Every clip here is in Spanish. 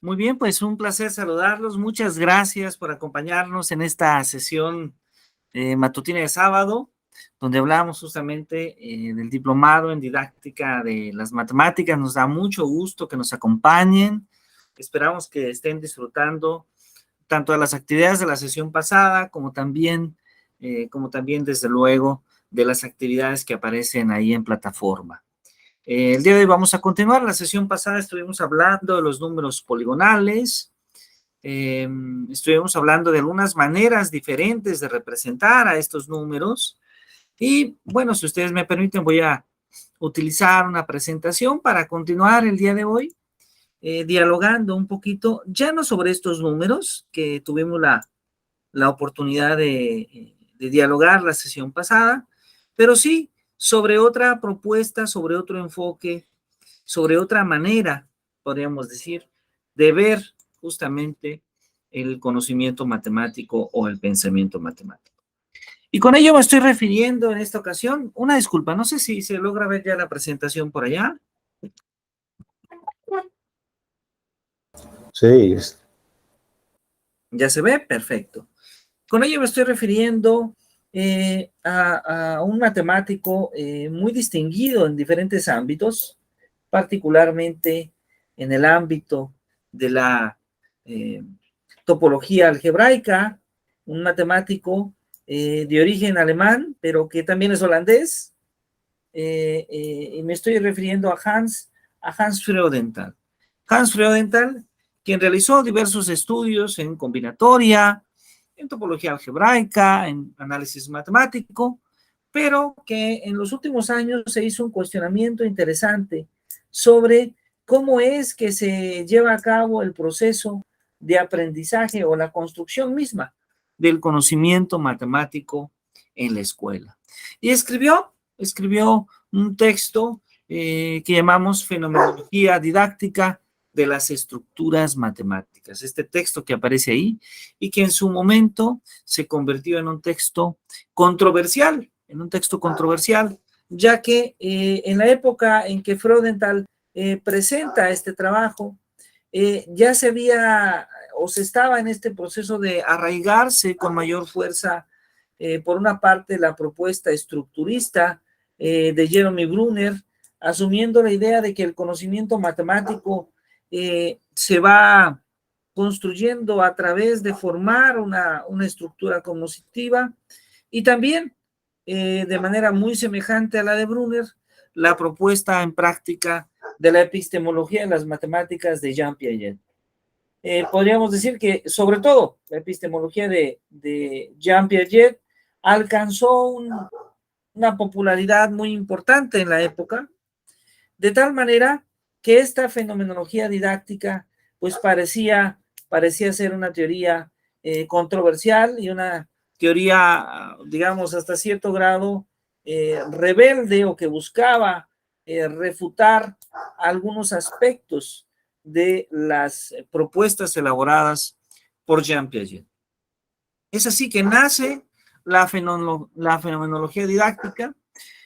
Muy bien, pues un placer saludarlos. Muchas gracias por acompañarnos en esta sesión matutina de sábado, donde hablamos justamente del diplomado en didáctica de las matemáticas. Nos da mucho gusto que nos acompañen. Esperamos que estén disfrutando tanto de las actividades de la sesión pasada como también, desde luego, de las actividades que aparecen ahí en plataforma. El día de hoy vamos a continuar. La sesión pasada estuvimos hablando de los números poligonales, estuvimos hablando de algunas maneras diferentes de representar a estos números y, bueno, si ustedes me permiten, voy a utilizar una presentación para continuar el día de hoy, dialogando un poquito, ya no sobre estos números que tuvimos la oportunidad de dialogar la sesión pasada, pero sí sobre otra propuesta, sobre otro enfoque, sobre otra manera, podríamos decir, de ver justamente el conocimiento matemático o el pensamiento matemático. Y con ello me estoy refiriendo en esta ocasión, una disculpa, no sé si se logra ver ya la presentación por allá. Sí. ¿Ya se ve? Perfecto. Con ello me estoy refiriendo a un matemático muy distinguido en diferentes ámbitos, particularmente en el ámbito de la eh, topología algebraica, un matemático de origen alemán, pero que también es holandés, y me estoy refiriendo a Hans Freudenthal. Hans Freudenthal, quien realizó diversos estudios en combinatoria, en topología algebraica, en análisis matemático, pero que en los últimos años se hizo un cuestionamiento interesante sobre cómo es que se lleva a cabo el proceso de aprendizaje o la construcción misma del conocimiento matemático en la escuela. Y escribió un texto que llamamos Fenomenología Didáctica de las Estructuras Matemáticas. Este texto que aparece ahí y que en su momento se convirtió en un texto controversial, ya que en la época en que Freudenthal presenta este trabajo, ya se había o se estaba en este proceso de arraigarse con mayor fuerza, por una parte, la propuesta estructurista de Jeremy Brunner, asumiendo la idea de que el conocimiento matemático se va construyendo a través de formar una estructura cognitiva, y también, de manera muy semejante a la de Brunner, la propuesta en práctica de la epistemología en las matemáticas de Jean Piaget. Podríamos decir que, sobre todo, la epistemología de Jean Piaget alcanzó una popularidad muy importante en la época, de tal manera que esta fenomenología didáctica pues parecía ser una teoría controversial y una teoría, digamos, hasta cierto grado rebelde, o que buscaba refutar algunos aspectos de las propuestas elaboradas por Jean Piaget. Es así que nace la fenomenología didáctica,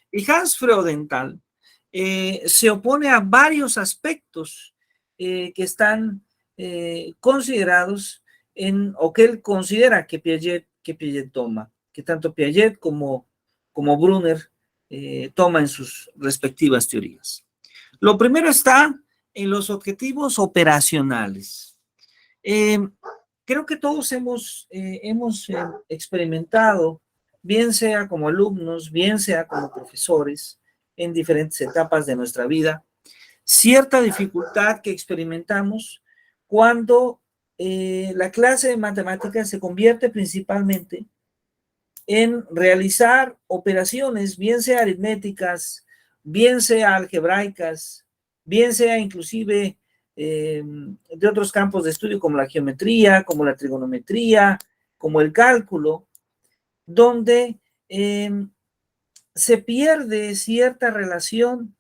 y Hans Freudenthal se opone a varios aspectos que están considerados o que él considera que Piaget toma, que tanto Piaget como Brunner toma en sus respectivas teorías. Lo primero está en los objetivos operacionales. Creo que todos hemos experimentado, bien sea como alumnos, bien sea como profesores, en diferentes etapas de nuestra vida, cierta dificultad que experimentamos cuando la clase de matemáticas se convierte principalmente en realizar operaciones, bien sea aritméticas, bien sea algebraicas, bien sea inclusive de otros campos de estudio como la geometría, como la trigonometría, como el cálculo, donde se pierde cierta relación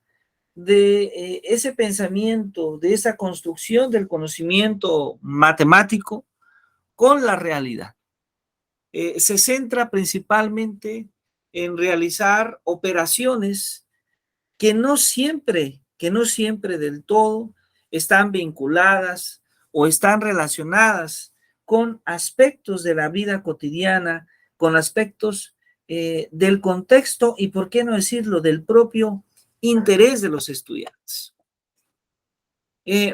de ese pensamiento, de esa construcción del conocimiento matemático con la realidad. Se centra principalmente en realizar operaciones que no siempre del todo están vinculadas o están relacionadas con aspectos de la vida cotidiana, con aspectos del contexto y, por qué no decirlo, del propio interés de los estudiantes.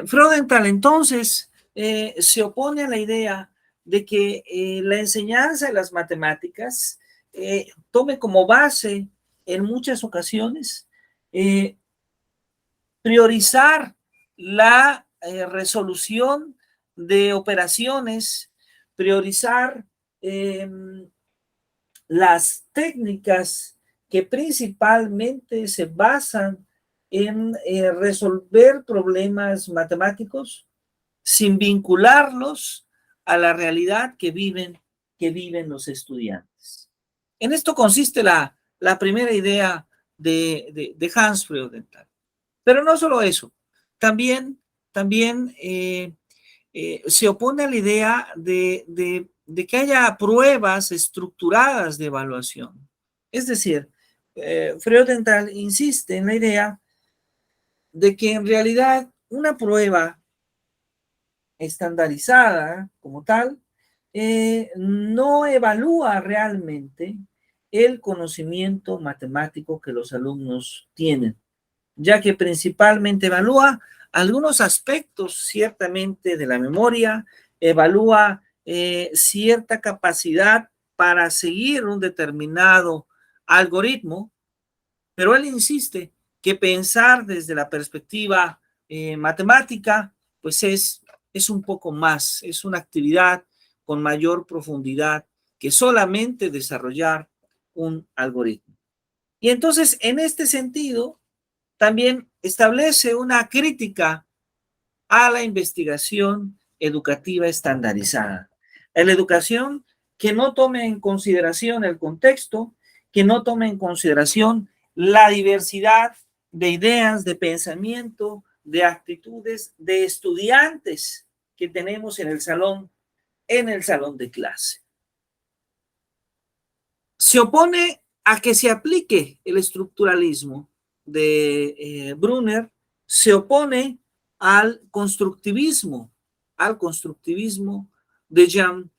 Freudenthal entonces se opone a la idea de que la enseñanza de las matemáticas tome como base en muchas ocasiones priorizar la resolución de operaciones, priorizar las técnicas que principalmente se basan en resolver problemas matemáticos sin vincularlos a la realidad que viven los estudiantes. En esto consiste la primera idea de Hans Freudenthal. Pero no solo eso, también se opone a la idea de que haya pruebas estructuradas de evaluación. Es decir, Freudenthal insiste en la idea de que en realidad una prueba estandarizada como tal no evalúa realmente el conocimiento matemático que los alumnos tienen, ya que principalmente evalúa algunos aspectos ciertamente de la memoria, evalúa cierta capacidad para seguir un determinado algoritmo, pero él insiste que pensar desde la perspectiva matemática, pues es un poco más, es una actividad con mayor profundidad que solamente desarrollar un algoritmo. Y entonces, en este sentido, también establece una crítica a la investigación educativa estandarizada. A la educación que no tome en consideración el contexto, que no tome en consideración la diversidad de ideas, de pensamiento, de actitudes, de estudiantes que tenemos en el salón de clase. Se opone a que se aplique el estructuralismo de Brunner, se opone al constructivismo de Jean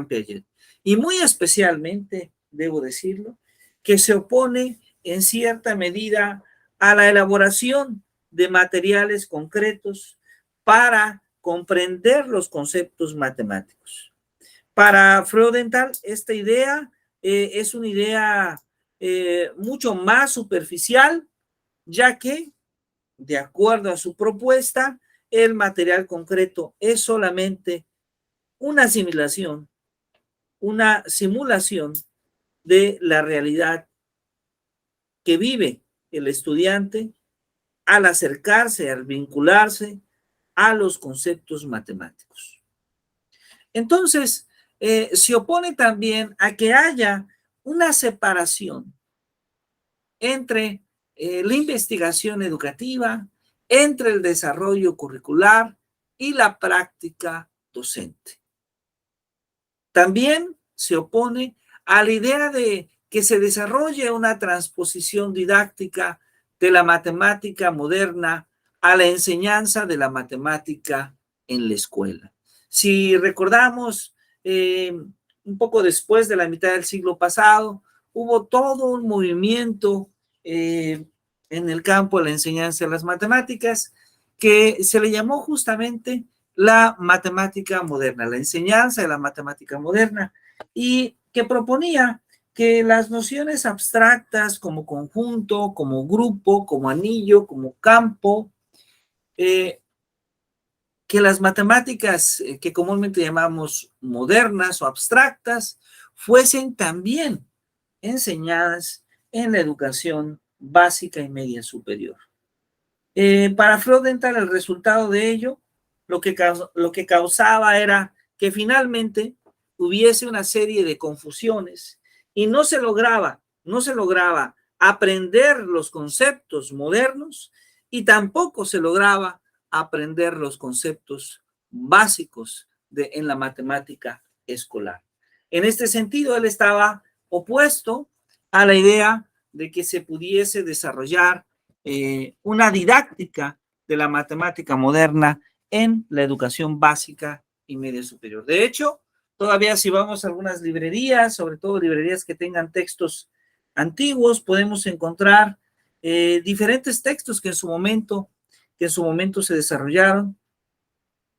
Piaget. Y muy especialmente, debo decirlo, que se opone en cierta medida a la elaboración de materiales concretos para comprender los conceptos matemáticos. Para Freudenthal, esta idea es una idea mucho más superficial, ya que, de acuerdo a su propuesta, el material concreto es solamente una simulación de la realidad que vive el estudiante al acercarse, al vincularse a los conceptos matemáticos. Entonces, se opone también a que haya una separación entre la investigación educativa, entre el desarrollo curricular y la práctica docente. También se opone a la idea de que se desarrolle una transposición didáctica de la matemática moderna a la enseñanza de la matemática en la escuela. Si recordamos, un poco después de la mitad del siglo pasado, hubo todo un movimiento en el campo de la enseñanza de las matemáticas que se le llamó justamente la matemática moderna, la enseñanza de la matemática moderna, y que proponía que las nociones abstractas como conjunto, como grupo, como anillo, como campo, que las matemáticas que comúnmente llamamos modernas o abstractas fuesen también enseñadas en la educación básica y media superior. Para Freudenthal, el resultado de ello, lo que causaba era que finalmente hubiese una serie de confusiones y no se lograba aprender los conceptos modernos y tampoco se lograba aprender los conceptos básicos en la matemática escolar. En este sentido, él estaba opuesto a la idea de que se pudiese desarrollar una didáctica de la matemática moderna en la educación básica y media superior. De hecho, todavía si vamos a algunas librerías, sobre todo librerías que tengan textos antiguos, podemos encontrar diferentes textos que en su momento se desarrollaron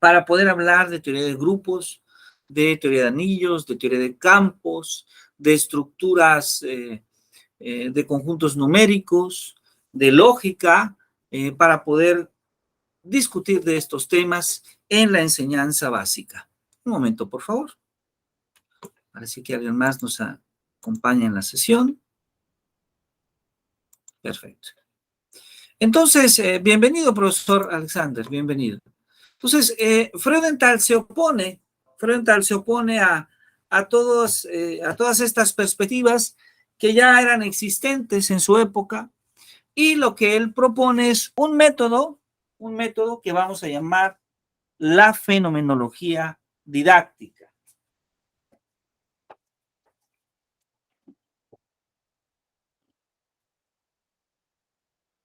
para poder hablar de teoría de grupos, de teoría de anillos, de teoría de campos, de estructuras de conjuntos numéricos, de lógica, para poder discutir de estos temas en la enseñanza básica. Un momento, por favor. Parece que alguien más nos acompaña en la sesión. Perfecto. Entonces, bienvenido, profesor Alexander, bienvenido. Entonces, Freudenthal se opone a todas estas perspectivas que ya eran existentes en su época, y lo que él propone es un método que vamos a llamar la fenomenología didáctica.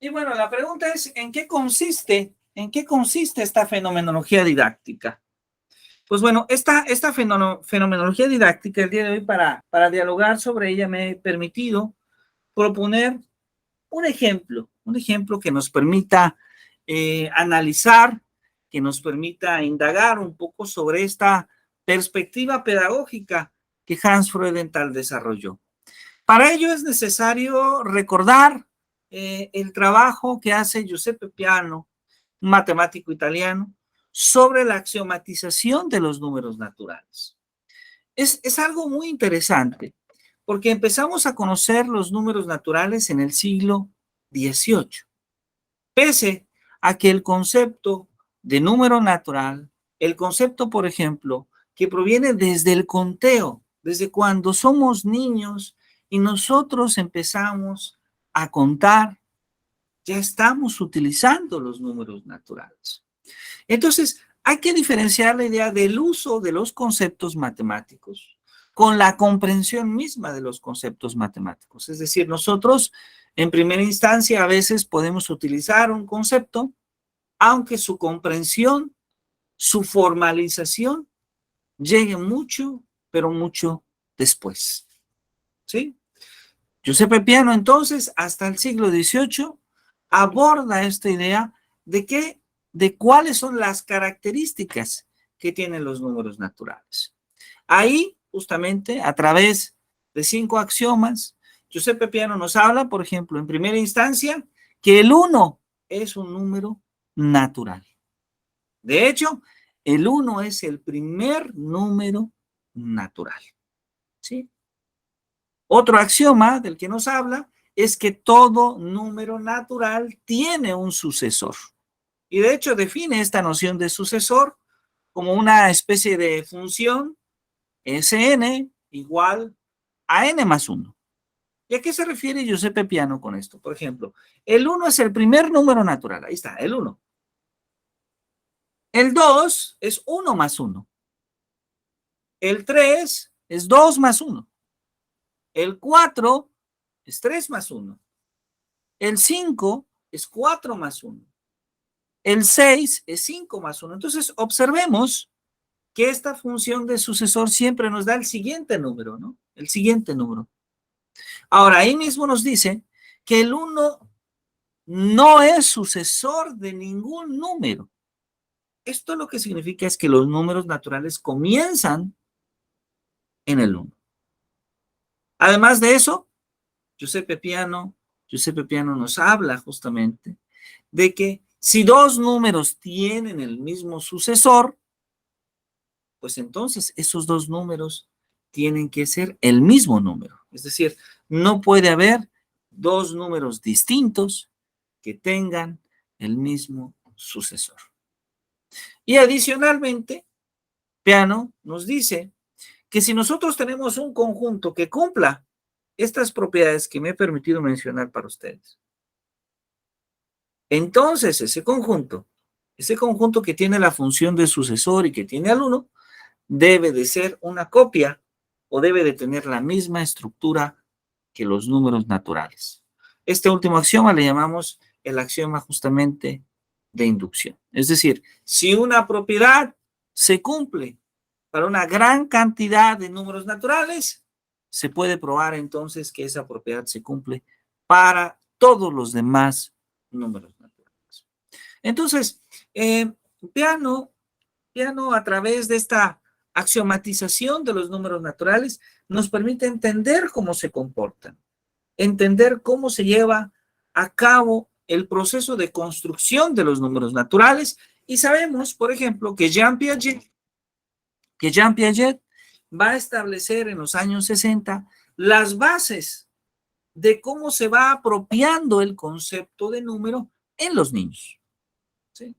Y bueno, la pregunta es, ¿en qué consiste esta fenomenología didáctica? Pues bueno, esta fenomenología didáctica, el día de hoy, para dialogar sobre ella, me he permitido proponer un ejemplo que nos permita analizar, que nos permita indagar un poco sobre esta perspectiva pedagógica que Hans Freudenthal desarrolló. Para ello es necesario recordar el trabajo que hace Giuseppe Peano, un matemático italiano, sobre la axiomatización de los números naturales. Es algo muy interesante, porque empezamos a conocer los números naturales en el siglo XVIII, pese a que el concepto de número natural, el concepto, por ejemplo, que proviene desde el conteo, desde cuando somos niños y nosotros empezamos a contar, ya estamos utilizando los números naturales. Entonces, hay que diferenciar la idea del uso de los conceptos matemáticos con la comprensión misma de los conceptos matemáticos. Es decir, nosotros en primera instancia a veces podemos utilizar un concepto, aunque su comprensión, su formalización llegue mucho, pero mucho después. ¿Sí? Giuseppe Peano, entonces, hasta el siglo XVIII, aborda esta idea de cuáles son las características que tienen los números naturales. Ahí, justamente, a través de 5 axiomas, Giuseppe Peano nos habla, por ejemplo, en primera instancia, que el 1 es un número natural. De hecho, el 1 es el primer número natural. ¿Sí? Otro axioma del que nos habla es que todo número natural tiene un sucesor. Y de hecho define esta noción de sucesor como una especie de función Sn igual a n más 1. ¿Y a qué se refiere Giuseppe Peano con esto? Por ejemplo, el 1 es el primer número natural. Ahí está, el 1. El 2 es 1 más 1. El 3 es 2 más 1. El 4 es 3 más 1. El 5 es 4 más 1. El 6 es 5 más 1. Entonces, observemos que esta función de sucesor siempre nos da el siguiente número, ¿no? El siguiente número. Ahora, ahí mismo nos dice que el 1 no es sucesor de ningún número. Esto lo que significa es que los números naturales comienzan en el 1. Además de eso, Giuseppe Peano nos habla justamente de que si dos números tienen el mismo sucesor, pues entonces esos dos números tienen que ser el mismo número. Es decir, no puede haber dos números distintos que tengan el mismo sucesor. Y adicionalmente, Peano nos dice que si nosotros tenemos un conjunto que cumpla estas propiedades que me he permitido mencionar para ustedes, entonces ese conjunto que tiene la función de sucesor y que tiene al 1, debe de ser una copia o debe de tener la misma estructura que los números naturales. Este último axioma le llamamos el axioma justamente de inducción. Es decir, si una propiedad se cumple para una gran cantidad de números naturales, se puede probar entonces que esa propiedad se cumple para todos los demás números naturales. Entonces, Peano a través de esta axiomatización de los números naturales nos permite entender cómo se comportan, entender cómo se lleva a cabo el proceso de construcción de los números naturales. Y sabemos, por ejemplo, que Jean Piaget va a establecer en los años 60 las bases de cómo se va apropiando el concepto de número en los niños. ¿Sí?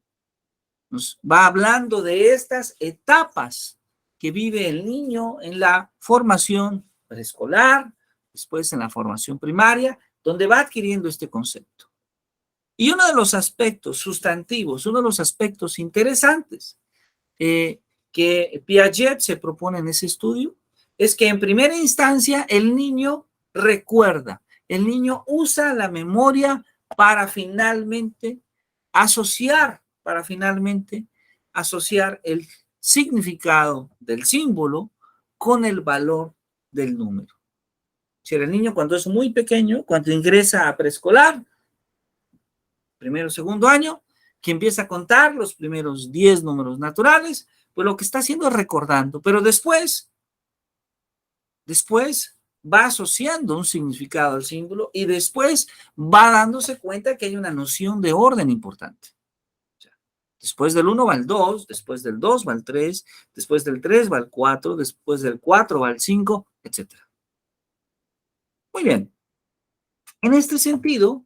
Nos va hablando de estas etapas que vive el niño en la formación preescolar, después en la formación primaria, donde va adquiriendo este concepto. Y uno de los aspectos sustantivos, uno de los aspectos interesantes que Piaget se propone en ese estudio es que en primera instancia el niño recuerda, el niño usa la memoria para finalmente asociar el significado del símbolo con el valor del número. Si el niño cuando es muy pequeño, cuando ingresa a preescolar, primero o segundo año, que empieza a contar los primeros 10 números naturales, pues lo que está haciendo es recordando, pero después va asociando un significado al símbolo y después va dándose cuenta que hay una noción de orden importante. Después del 1 va el 2, después del 2 va el 3, después del 3 va el 4, después del 4 va el 5, etc. Muy bien. En este sentido,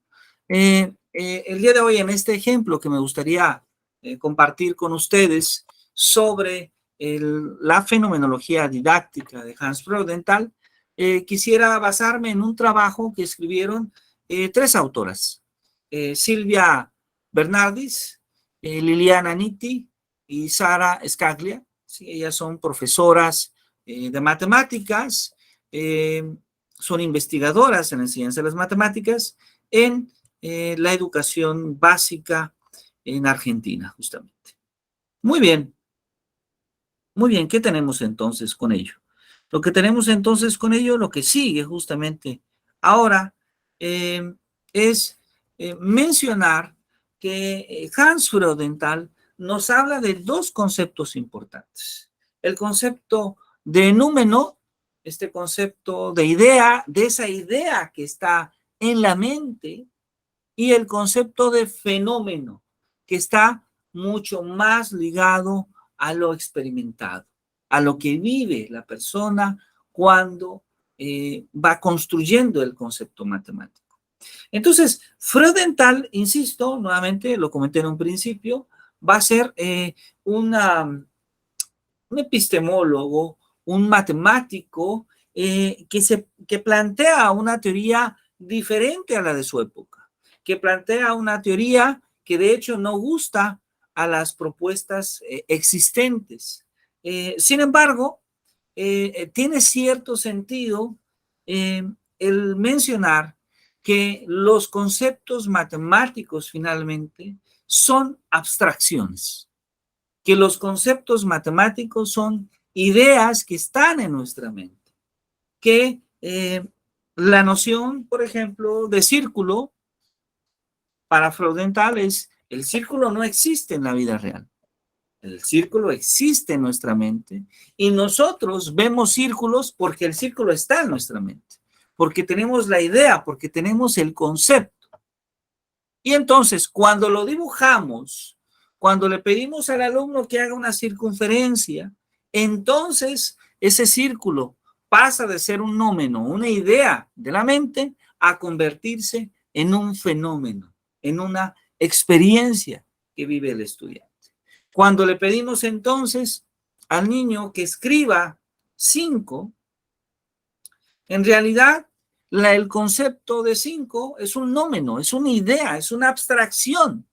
el día de hoy, en este ejemplo que me gustaría compartir con ustedes sobre la fenomenología didáctica de Hans Freudenthal, quisiera basarme en un trabajo que escribieron 3 autoras, Silvia Bernardis, Liliana Nitti y Sara Scaglia. ¿Sí? Ellas son profesoras de matemáticas, son investigadoras en la enseñanza de las matemáticas en la educación básica en Argentina, justamente. Muy bien, ¿qué tenemos entonces con ello? Lo que tenemos entonces con ello, lo que sigue justamente ahora, es mencionar que Hans Freudenthal nos habla de 2 conceptos importantes. El concepto de númeno, este concepto de idea, de esa idea que está en la mente, y el concepto de fenómeno, que está mucho más ligado a lo experimentado, a lo que vive la persona cuando va construyendo el concepto matemático. Entonces, Freudenthal, insisto, nuevamente lo comenté en un principio, va a ser un epistemólogo, un matemático que plantea una teoría diferente a la de su época, que plantea una teoría que de hecho no gusta a las propuestas existentes. Sin embargo, tiene cierto sentido el mencionar que los conceptos matemáticos finalmente son abstracciones, que los conceptos matemáticos son ideas que están en nuestra mente, que la noción, por ejemplo, de círculo, para Freudenthal es, el círculo no existe en la vida real. El círculo existe en nuestra mente y nosotros vemos círculos porque el círculo está en nuestra mente, porque tenemos la idea, porque tenemos el concepto. Y entonces, cuando lo dibujamos, cuando le pedimos al alumno que haga una circunferencia, entonces ese círculo pasa de ser un nómeno, una idea de la mente, a convertirse en un fenómeno, en una experiencia que vive el estudiante. Cuando le pedimos entonces al niño que escriba 5, en realidad el concepto de 5 es un nómeno, es una idea, es una abstracción.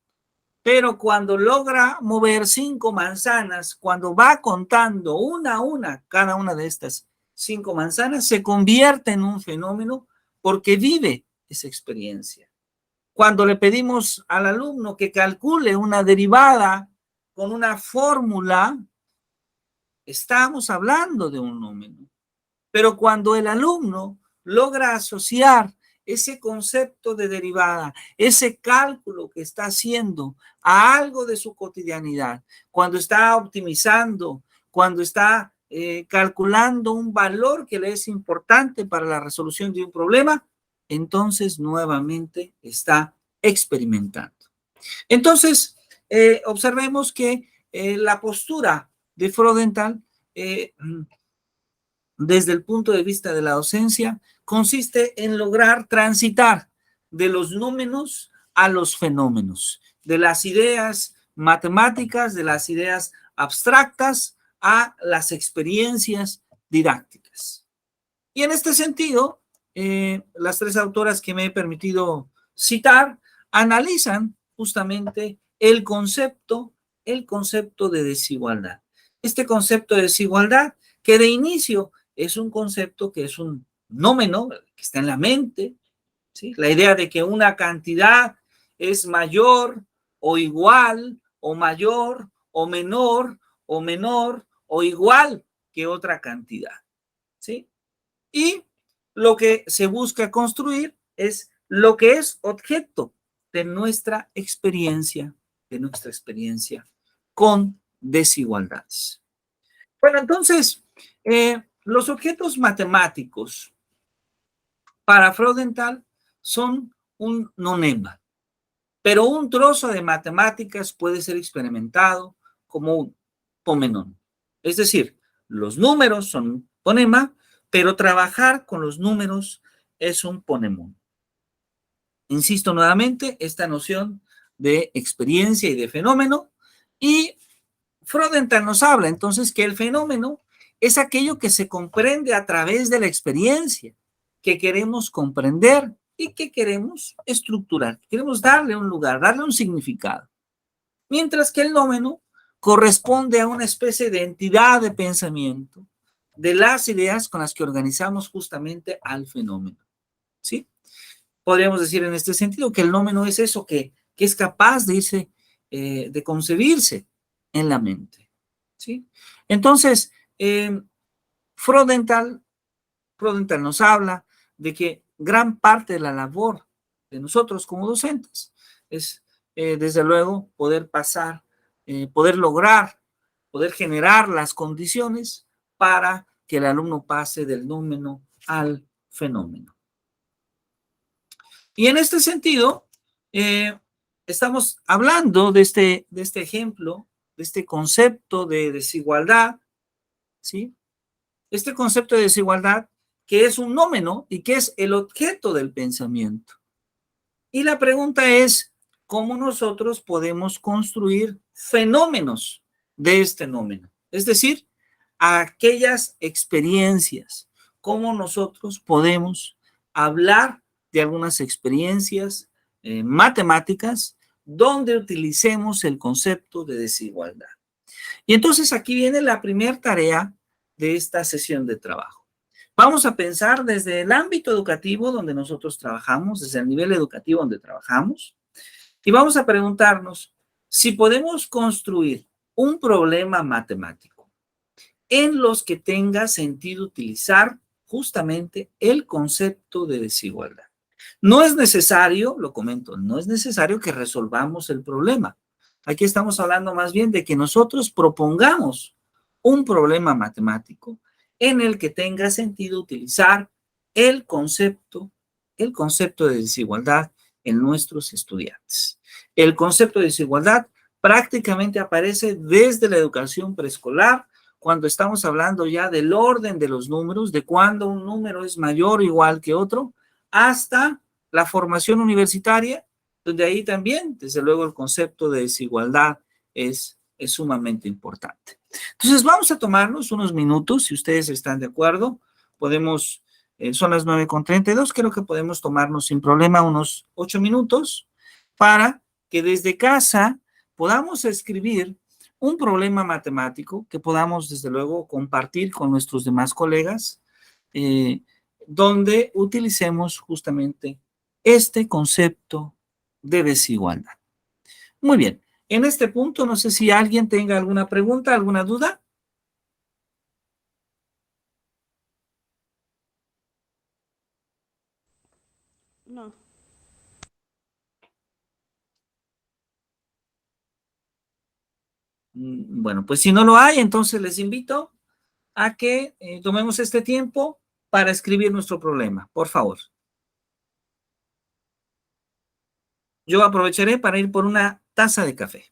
Pero cuando logra mover 5 manzanas, cuando va contando una a una cada una de estas 5 manzanas, se convierte en un fenómeno porque vive esa experiencia. cuando le pedimos al alumno que calcule una derivada con una fórmula, estamos hablando de un número. Pero cuando el alumno logra asociar ese concepto de derivada, ese cálculo que está haciendo a algo de su cotidianidad, cuando está optimizando, cuando está calculando un valor que le es importante para la resolución de un problema, entonces nuevamente está experimentando. Entonces, observemos que la postura de Freudenthal desde el punto de vista de la docencia, consiste en lograr transitar de los números a los fenómenos, de las ideas matemáticas, de las ideas abstractas a las experiencias didácticas. Y en este sentido, las tres autoras que me he permitido citar analizan justamente el concepto de desigualdad. Este concepto de desigualdad que de inicio es un concepto que es un nómeno que está en la mente, ¿sí? La idea de que una cantidad es mayor o igual o mayor o menor o igual que otra cantidad, ¿sí? Y lo que se busca construir es lo que es objeto de nuestra experiencia con desigualdades. Bueno, entonces, los objetos matemáticos para Freudenthal son un nonema, pero un trozo de matemáticas puede ser experimentado como un pomenón. Es decir, los números son un fonema, pero trabajar con los números es un ponemón. Insisto nuevamente, esta noción de experiencia y de fenómeno, y Freudenthal nos habla entonces que el fenómeno es aquello que se comprende a través de la experiencia, que queremos comprender y que queremos estructurar, queremos darle un lugar, darle un significado. Mientras que el nómeno corresponde a una especie de entidad de pensamiento, de las ideas con las que organizamos justamente al fenómeno, ¿sí? Podríamos decir en este sentido que el nómeno es eso que es capaz de irse, de concebirse en la mente, ¿sí? Entonces, Freudenthal nos habla de que gran parte de la labor de nosotros como docentes es, desde luego, poder pasar, poder lograr, poder generar las condiciones para que el alumno pase del nómeno al fenómeno. Y en este sentido, estamos hablando de este ejemplo, de este concepto de desigualdad, ¿sí? Este concepto de desigualdad que es un nómeno y que es el objeto del pensamiento. Y la pregunta es, ¿cómo nosotros podemos construir fenómenos de este nómeno? Es decir, aquellas experiencias, cómo nosotros podemos hablar de algunas experiencias matemáticas donde utilicemos el concepto de desigualdad. Y entonces aquí viene la primera tarea de esta sesión de trabajo. Vamos a pensar desde el ámbito educativo donde nosotros trabajamos, desde el nivel educativo donde trabajamos, y vamos a preguntarnos si podemos construir un problema matemático en los que tenga sentido utilizar justamente el concepto de desigualdad. No es necesario, lo comento, no es necesario que resolvamos el problema. Aquí estamos hablando más bien de que nosotros propongamos un problema matemático en el que tenga sentido utilizar el concepto de desigualdad en nuestros estudiantes. El concepto de desigualdad prácticamente aparece desde la educación preescolar, cuando estamos hablando ya del orden de los números, de cuándo un número es mayor o igual que otro, hasta la formación universitaria, donde ahí también, desde luego, el concepto de desigualdad es sumamente importante. Entonces, vamos a tomarnos unos minutos, si ustedes están de acuerdo, podemos, son las 9:32, creo que podemos tomarnos sin problema unos 8 minutos para que desde casa podamos escribir un problema matemático que podamos, desde luego, compartir con nuestros demás colegas, donde utilicemos justamente este concepto de desigualdad. Muy bien. En este punto, no sé si alguien tenga alguna pregunta, alguna duda. No. Bueno, pues si no lo hay, entonces les invito a que tomemos este tiempo para escribir nuestro problema, por favor. Yo aprovecharé para ir por una taza de café.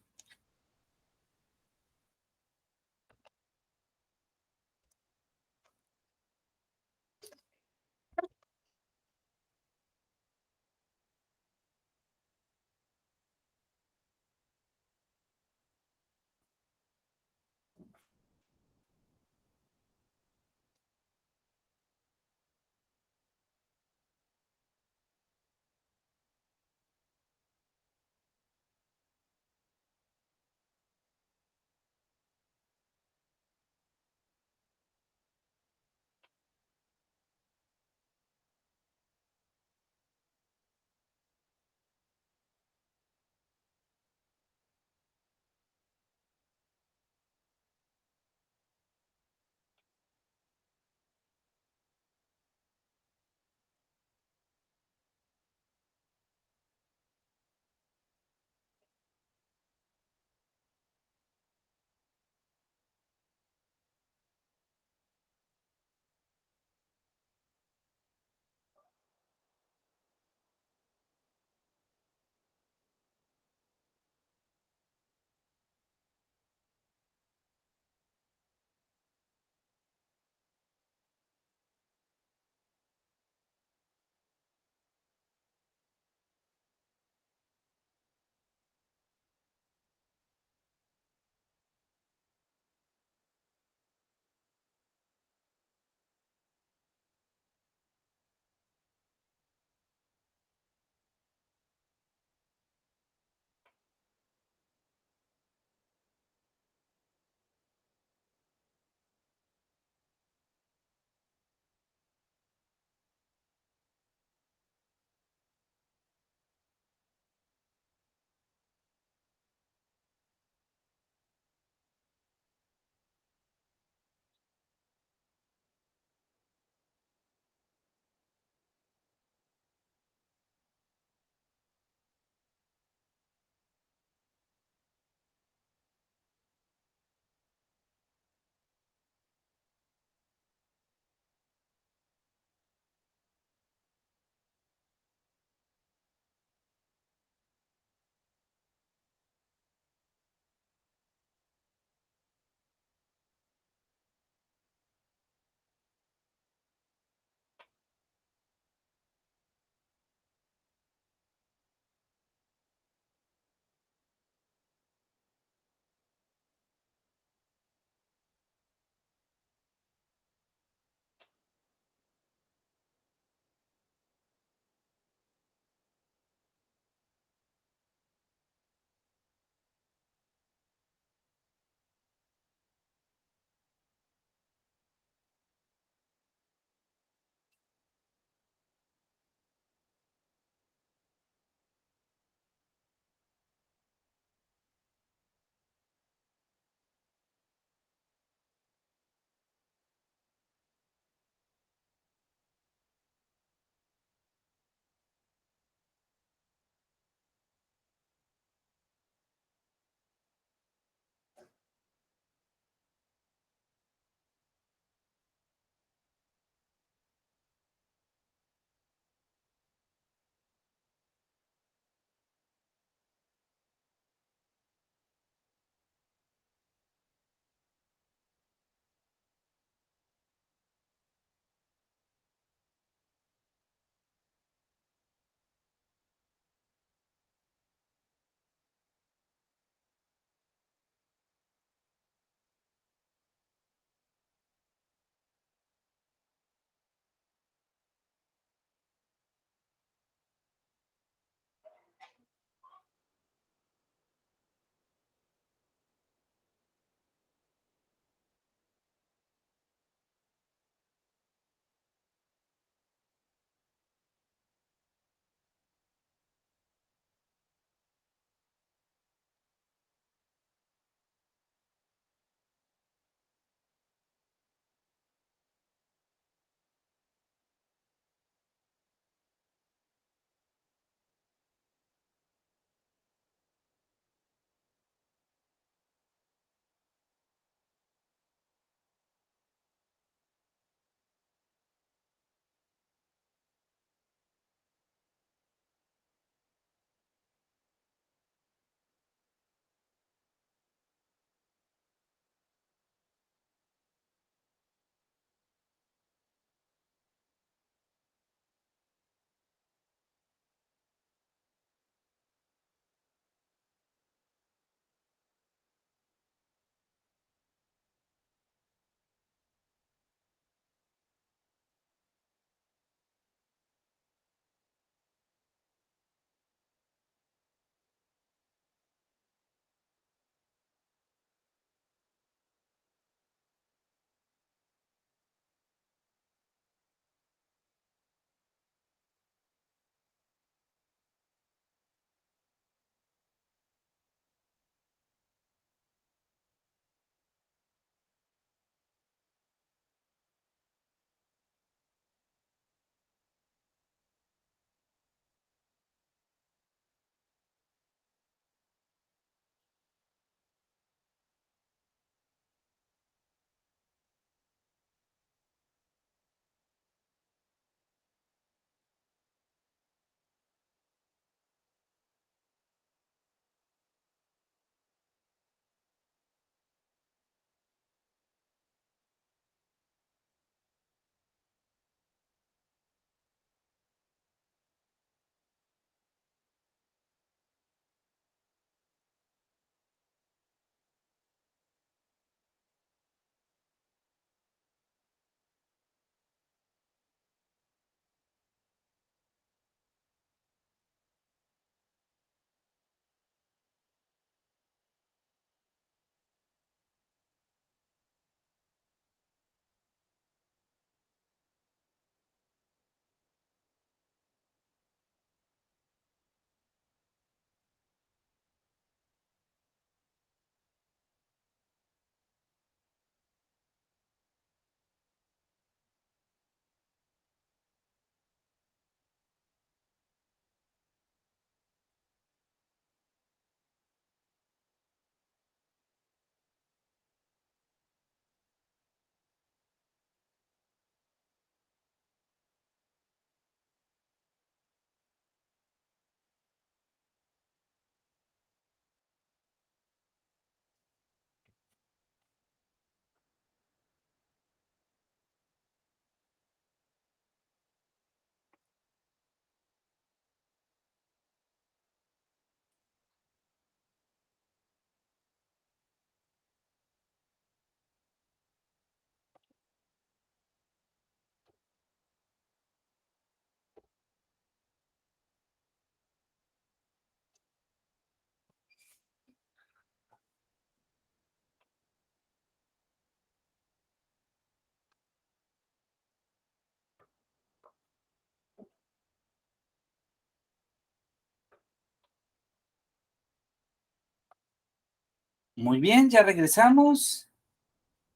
Muy bien, ya regresamos.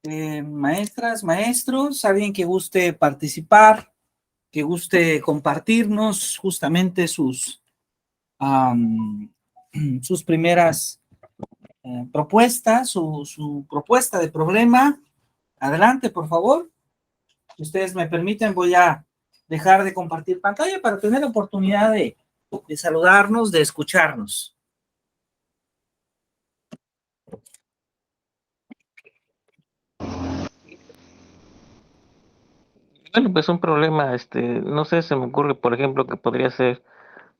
Maestras, maestros, alguien que guste participar, que guste compartirnos justamente sus primeras propuestas, su propuesta de problema. Adelante, por favor. Si ustedes me permiten, voy a dejar de compartir pantalla para tener oportunidad de saludarnos, de escucharnos. Bueno, pues un problema, no sé, se me ocurre, por ejemplo, que podría ser,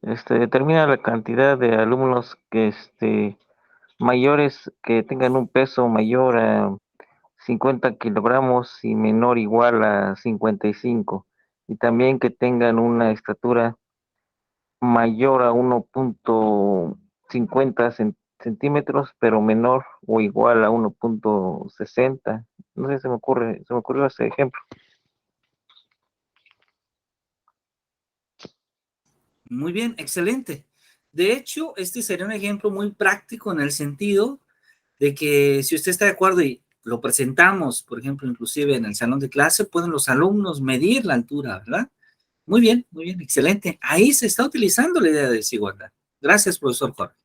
determina la cantidad de alumnos que, mayores que tengan un peso mayor a 50 kilogramos y menor o igual a 55, y también que tengan una estatura mayor a 1.50 centímetros, pero menor o igual a 1.60. No sé, se me ocurrió ese ejemplo. Muy bien, excelente. De hecho, este sería un ejemplo muy práctico en el sentido de que si usted está de acuerdo y lo presentamos, por ejemplo, inclusive en el salón de clase, pueden los alumnos medir la altura, ¿verdad? Muy bien, excelente. Ahí se está utilizando la idea de desigualdad. Gracias, profesor Jorge.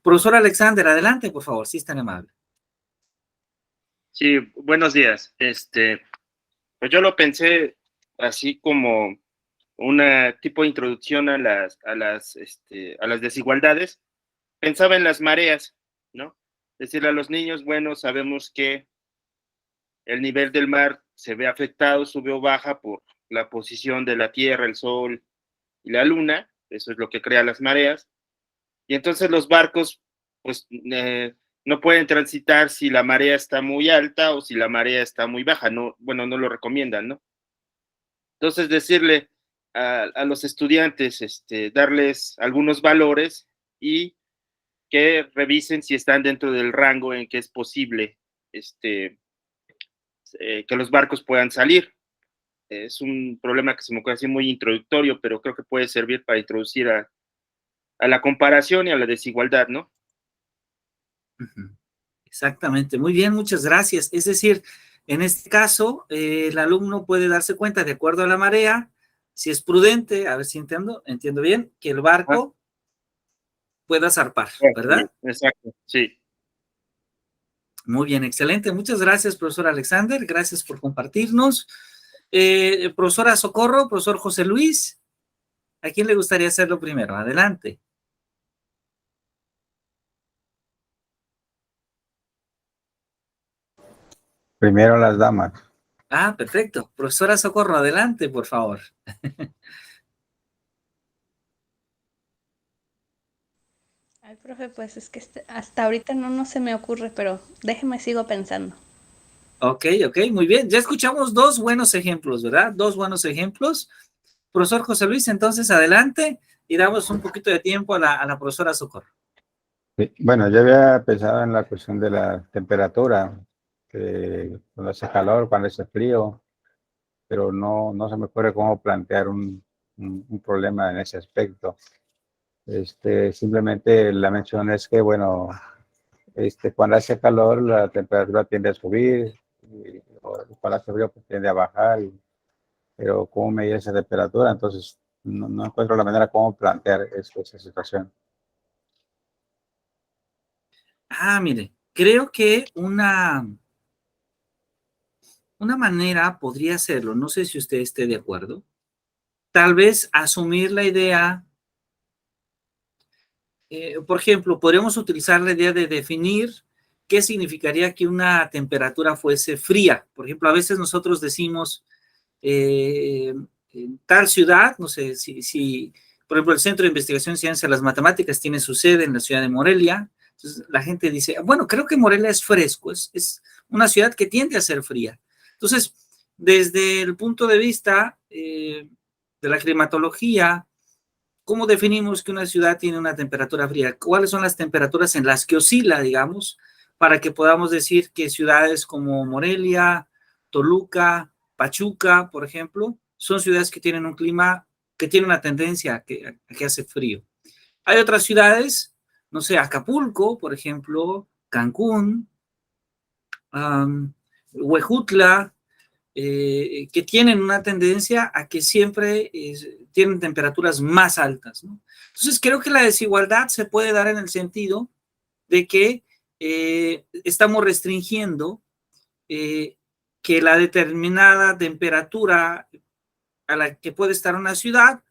Profesor Alexander, adelante, por favor, si es tan amable. Sí, buenos días. Pues yo lo pensé así como una tipo de introducción a las desigualdades. Pensaba en las mareas, ¿no? Decirle a los niños, bueno, sabemos que el nivel del mar se ve afectado, sube o baja por la posición de la Tierra, el Sol y la Luna. Eso es lo que crea las mareas. Y entonces los barcos, pues, no pueden transitar si la marea está muy alta o si la marea está muy baja. No, bueno, no lo recomiendan, ¿no? Entonces, decirle a los estudiantes, darles algunos valores y que revisen si están dentro del rango en que es posible que los barcos puedan salir. Es un problema que se me ocurre así muy introductorio, pero creo que puede servir para introducir a la comparación y a la desigualdad, ¿no? Exactamente, muy bien, muchas gracias. Es decir, en este caso, el alumno puede darse cuenta, de acuerdo a la marea, si es prudente, a ver si entiendo bien, que el barco pueda zarpar, ¿verdad? Exacto, sí. Muy bien, excelente. Muchas gracias, profesor Alexander. Gracias por compartirnos. Profesora Socorro, profesor José Luis, ¿a quién le gustaría hacerlo primero? Adelante. Primero las damas. Ah, perfecto. Profesora Socorro, adelante, por favor. Ay, profe, pues es que hasta ahorita no se me ocurre, pero déjeme sigo pensando. Ok, muy bien. Ya escuchamos dos buenos ejemplos, ¿verdad? Dos buenos ejemplos. Profesor José Luis, entonces adelante y damos un poquito de tiempo a la profesora Socorro. Sí. Bueno, yo había pensado en la cuestión de la temperatura, que cuando hace calor, cuando hace frío, pero no se me ocurre cómo plantear un problema en ese aspecto. Simplemente la mención es que, bueno, cuando hace calor la temperatura tiende a subir, y cuando hace frío pues, tiende a bajar, pero ¿cómo medir esa temperatura? Entonces, no encuentro la manera cómo plantear esa situación. Mire, creo que una manera podría hacerlo, no sé si usted esté de acuerdo, tal vez asumir la idea, por ejemplo, podríamos utilizar la idea de definir qué significaría que una temperatura fuese fría. Por ejemplo, a veces nosotros decimos, en tal ciudad, no sé si, por ejemplo, el Centro de Investigación y Ciencia de las Matemáticas tiene su sede en la ciudad de Morelia. Entonces la gente dice, bueno, creo que Morelia es fresco, es una ciudad que tiende a ser fría. Entonces, desde el punto de vista de la climatología, ¿cómo definimos que una ciudad tiene una temperatura fría? ¿Cuáles son las temperaturas en las que oscila, digamos, para que podamos decir que ciudades como Morelia, Toluca, Pachuca, por ejemplo, son ciudades que tienen un clima que tiene una tendencia a que hace frío? Hay otras ciudades, no sé, Acapulco, por ejemplo, Cancún, Huejutla, que tienen una tendencia a que siempre tienen temperaturas más altas, ¿no? Entonces, creo que la desigualdad se puede dar en el sentido de que estamos restringiendo que la determinada temperatura a la que puede estar una ciudad,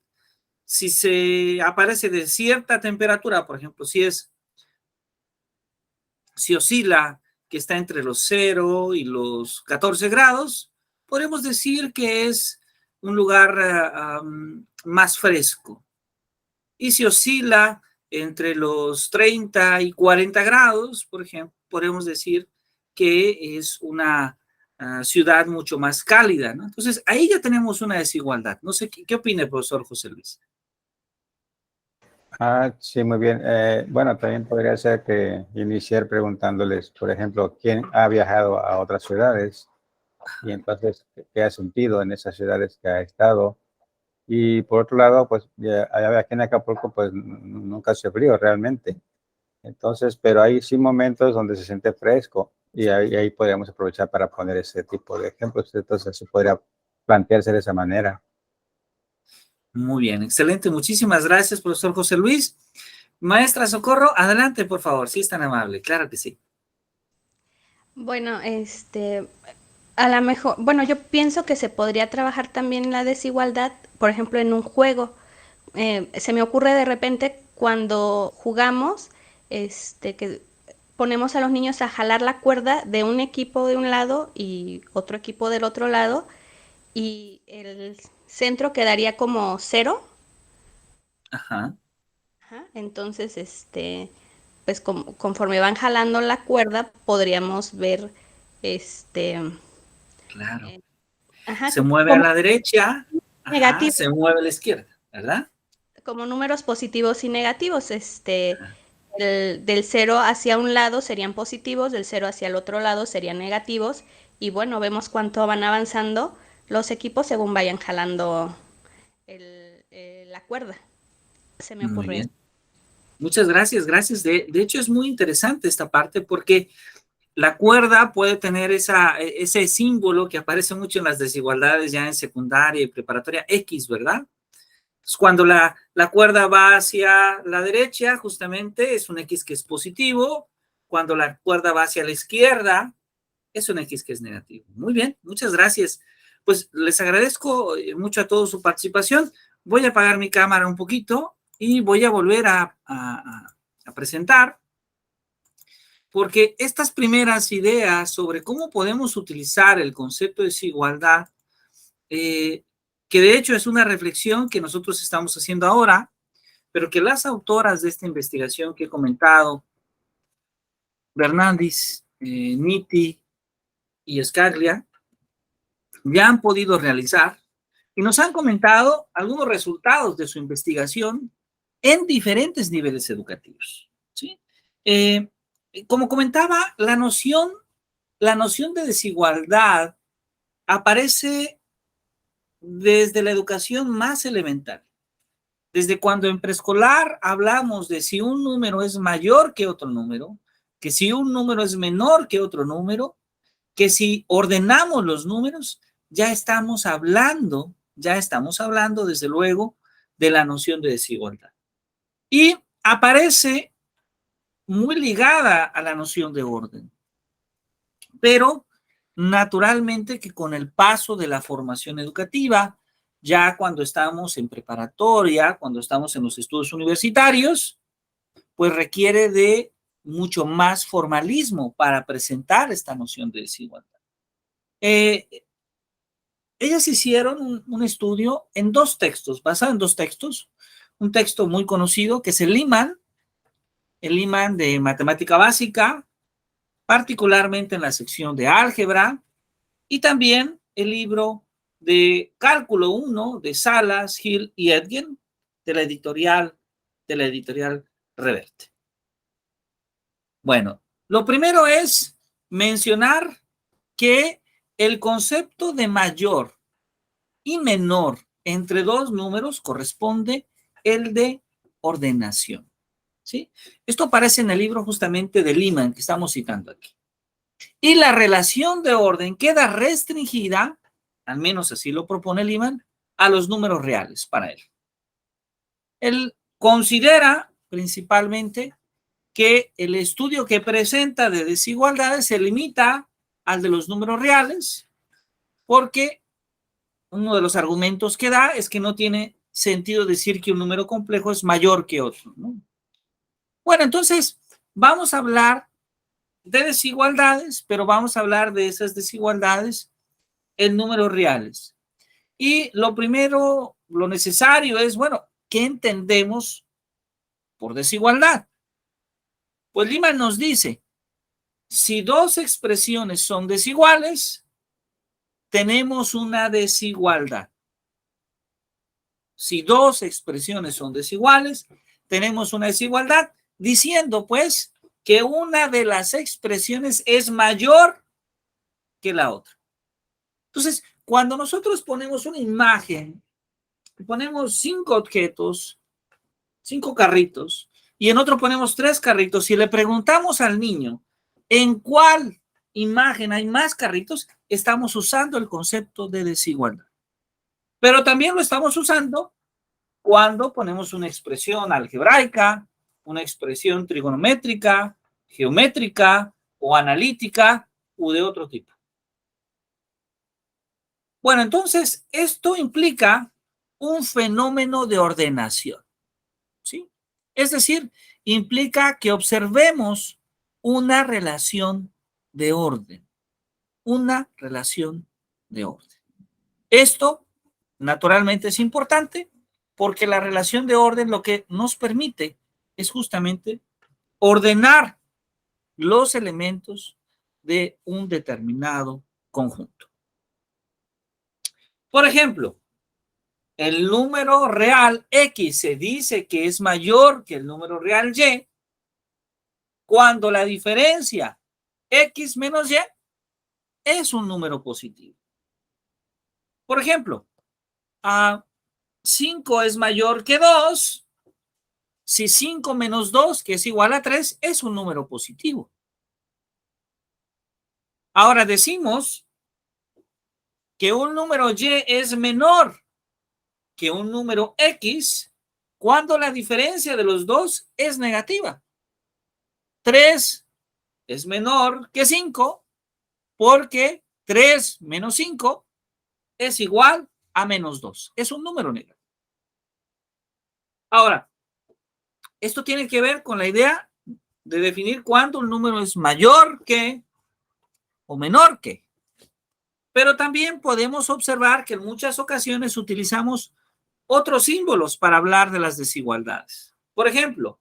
si se aparece de cierta temperatura, por ejemplo, si oscila que está entre los 0 y los 14 grados, podemos decir que es un lugar más fresco. Y si oscila entre los 30 y 40 grados, por ejemplo, podemos decir que es una ciudad mucho más cálida, ¿no? Entonces, ahí ya tenemos una desigualdad. No sé, ¿qué opina el profesor José Luis? Sí, muy bien. Bueno, también podría ser que iniciar preguntándoles, por ejemplo, quién ha viajado a otras ciudades y entonces qué ha sentido en esas ciudades que ha estado. Y por otro lado, pues aquí en Acapulco, pues nunca hace frío realmente. Entonces, pero hay sí momentos donde se siente fresco y ahí podríamos aprovechar para poner ese tipo de ejemplos. Entonces, se podría plantearse de esa manera. Muy bien, excelente. Muchísimas gracias, profesor José Luis. Maestra Socorro, adelante, por favor, si es tan amable. Claro que sí. Bueno, a lo mejor, bueno, yo pienso que se podría trabajar también la desigualdad, por ejemplo, en un juego. Se me ocurre de repente cuando jugamos, que ponemos a los niños a jalar la cuerda de un equipo de un lado y otro equipo del otro lado, y el centro quedaría como 0. Ajá, Ajá. Entonces, pues conforme van jalando la cuerda, podríamos ver, este, claro. eh, ajá, Se mueve a como la derecha, ajá, negativos, se mueve a la izquierda, ¿verdad? como números positivos y negativos. Ajá. Del 0 hacia un lado serían positivos, del 0 hacia el otro lado serían negativos. Y bueno, vemos cuánto van avanzando los equipos según vayan jalando la cuerda. Se me Muy ocurre eso. bien. Muchas gracias, gracias. De hecho, es muy interesante esta parte porque la cuerda puede tener ese símbolo que aparece mucho en las desigualdades ya en secundaria y preparatoria, X, ¿verdad? Entonces, cuando la cuerda va hacia la derecha, justamente es un X que es positivo. Cuando la cuerda va hacia la izquierda, es un X que es negativo. Muy bien, muchas gracias. Pues les agradezco mucho a todos su participación. Voy a apagar mi cámara un poquito y voy a volver a presentar, porque estas primeras ideas sobre cómo podemos utilizar el concepto de desigualdad, que de hecho es una reflexión que nosotros estamos haciendo ahora, pero que las autoras de esta investigación que he comentado, Bernaldis, Nitti y Scaglia, ya han podido realizar y nos han comentado algunos resultados de su investigación en diferentes niveles educativos, ¿sí? Como comentaba, la noción de desigualdad aparece desde la educación más elemental. Desde cuando en preescolar hablamos de si un número es mayor que otro número, que si un número es menor que otro número, que si ordenamos los números, ya estamos hablando desde luego de la noción de desigualdad. Y aparece muy ligada a la noción de orden. Pero naturalmente que con el paso de la formación educativa, ya cuando estamos en preparatoria, cuando estamos en los estudios universitarios, pues requiere de mucho más formalismo para presentar esta noción de desigualdad. Ellas hicieron un estudio en dos textos, basado en dos textos. Un texto muy conocido que es el Liman de matemática básica, particularmente en la sección de álgebra, y también el libro de Cálculo 1 de Salas, Hill y Edgen, de la editorial Reverte. Bueno, lo primero es mencionar que el concepto de mayor y menor entre dos números corresponde el de ordenación. ¿sí? Esto aparece en el libro justamente de Lyman que estamos citando aquí. Y la relación de orden queda restringida, al menos así lo propone Lyman, a los números reales para él. Él considera principalmente que el estudio que presenta de desigualdades se limita al de los números reales, porque uno de los argumentos que da es que no tiene sentido decir que un número complejo es mayor que otro, ¿no? Bueno, entonces vamos a hablar de desigualdades, pero vamos a hablar de esas desigualdades en números reales. Y lo primero, lo necesario es, bueno, ¿qué entendemos por desigualdad? Pues Lyman nos dice, si dos expresiones son desiguales, tenemos una desigualdad. Si dos expresiones son desiguales, tenemos una desigualdad, diciendo pues que una de las expresiones es mayor que la otra. Entonces, cuando nosotros ponemos una imagen, ponemos 5 objetos, 5 carritos, y en otro ponemos 3 carritos, y le preguntamos al niño, ¿en cuál imagen hay más carritos? Estamos usando el concepto de desigualdad. Pero también lo estamos usando cuando ponemos una expresión algebraica, una expresión trigonométrica, geométrica o analítica u de otro tipo. Bueno, entonces esto implica un fenómeno de ordenación, ¿sí? Es decir, implica que observemos una relación de orden, una relación de orden. Esto, naturalmente, es importante porque la relación de orden lo que nos permite es justamente ordenar los elementos de un determinado conjunto. Por ejemplo, el número real X se dice que es mayor que el número real Y cuando la diferencia X menos Y es un número positivo. Por ejemplo, 5 es mayor que 2 si 5 menos 2, que es igual a 3, es un número positivo. Ahora decimos que un número Y es menor que un número X cuando la diferencia de los dos es negativa. 3 es menor que 5 porque 3 menos 5 es igual a menos 2. Es un número negativo. Ahora, esto tiene que ver con la idea de definir cuándo un número es mayor que o menor que. Pero también podemos observar que en muchas ocasiones utilizamos otros símbolos para hablar de las desigualdades. Por ejemplo,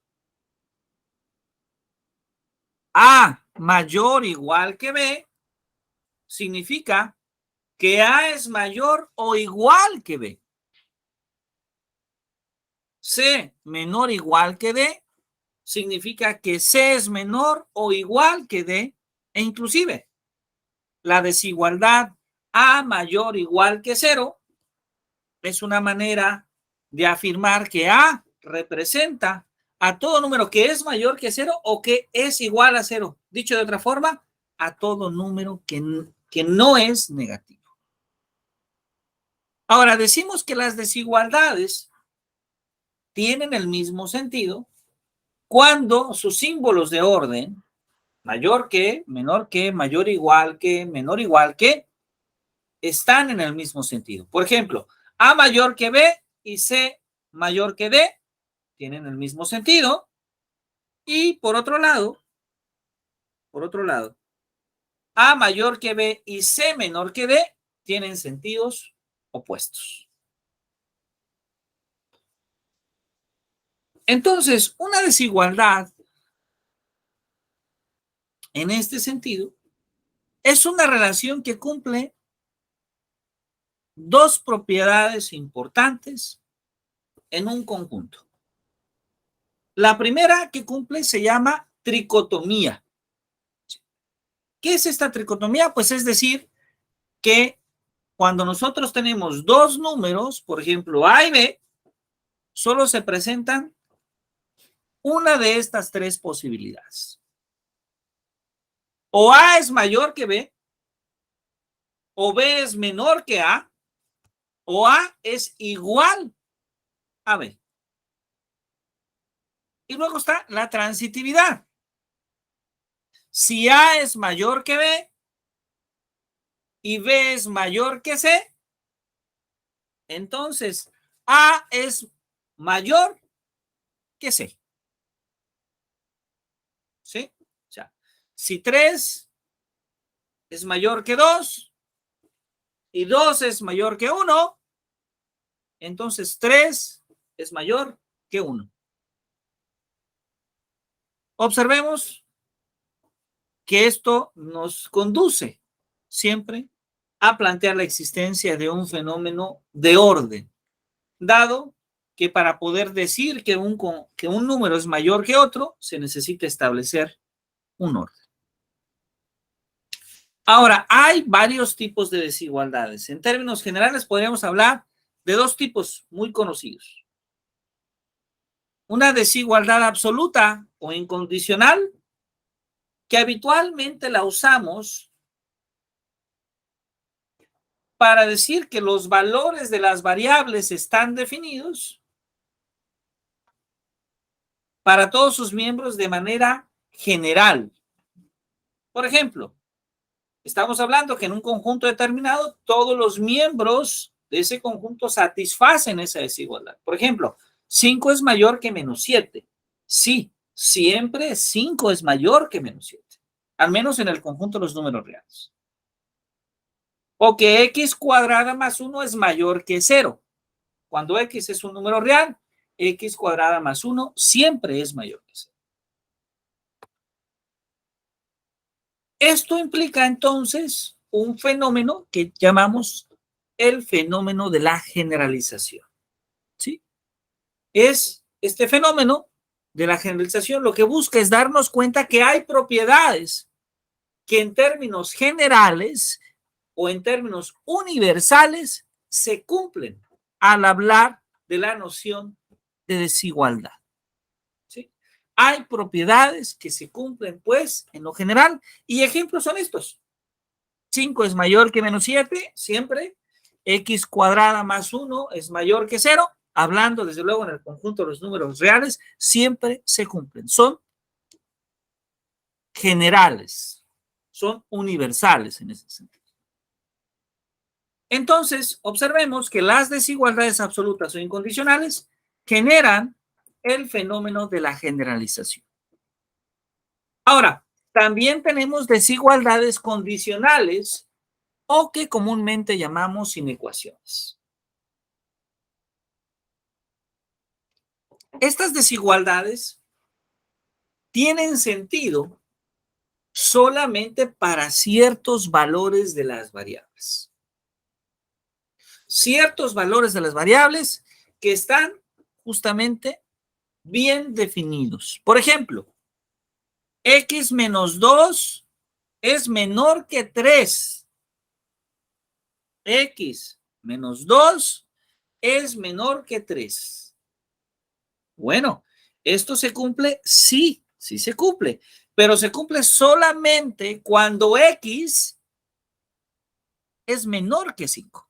A mayor o igual que B significa que A es mayor o igual que B. C menor o igual que D significa que C es menor o igual que D, e inclusive la desigualdad A mayor o igual que 0 es una manera de afirmar que A representa a todo número que es mayor que 0 o que es igual a 0. Dicho de otra forma, a todo número que no es negativo. Ahora, decimos que las desigualdades tienen el mismo sentido cuando sus símbolos de orden, mayor que, menor que, mayor igual que, menor igual que, están en el mismo sentido. Por ejemplo, A mayor que B y C mayor que D tienen el mismo sentido. Y por otro lado, A mayor que B y C menor que D tienen sentidos opuestos. Entonces, una desigualdad en este sentido es una relación que cumple dos propiedades importantes en un conjunto. La primera que cumple se llama tricotomía. ¿Qué es esta tricotomía? Pues es decir, que cuando nosotros tenemos dos números, por ejemplo, A y B, solo se presentan una de estas tres posibilidades. O A es mayor que B, o B es menor que A, o A es igual a B. Y luego está la transitividad. Si A es mayor que B y B es mayor que C, entonces A es mayor que C. ¿Sí? O sea, si 3 es mayor que 2 y 2 es mayor que 1, entonces 3 es mayor que 1. Observemos que esto nos conduce siempre a plantear la existencia de un fenómeno de orden, dado que para poder decir que un número es mayor que otro, se necesita establecer un orden. Ahora, hay varios tipos de desigualdades. En términos generales, podríamos hablar de dos tipos muy conocidos. Una desigualdad absoluta o incondicional, que habitualmente la usamos para decir que los valores de las variables están definidos para todos sus miembros de manera general. Por ejemplo, estamos hablando que en un conjunto determinado todos los miembros de ese conjunto satisfacen esa desigualdad. Por ejemplo, 5 es mayor que menos 7. Sí, siempre 5 es mayor que menos 7, al menos en el conjunto de los números reales. O que x cuadrada más 1 es mayor que 0. Cuando x es un número real, x cuadrada más 1 siempre es mayor que 0. Esto implica entonces un fenómeno que llamamos el fenómeno de la generalización. ¿Sí? Es este fenómeno de la generalización lo que busca es darnos cuenta que hay propiedades que en términos generales o en términos universales se cumplen al hablar de la noción de desigualdad. ¿Sí? Hay propiedades que se cumplen, pues, en lo general, y ejemplos son estos. 5 es mayor que menos 7, siempre. X cuadrada más 1 es mayor que 0. Hablando, desde luego, en el conjunto de los números reales, siempre se cumplen. Son generales, son universales en ese sentido. Entonces, observemos que las desigualdades absolutas o incondicionales generan el fenómeno de la generalización. Ahora, también tenemos desigualdades condicionales o que comúnmente llamamos inecuaciones. Estas desigualdades tienen sentido solamente para ciertos valores de las variables. Ciertos valores de las variables que están justamente bien definidos. Por ejemplo, x menos 2 es menor que 3. X menos 2 es menor que 3. Bueno, ¿esto se cumple? Sí, sí se cumple, pero se cumple solamente cuando x es menor que 5.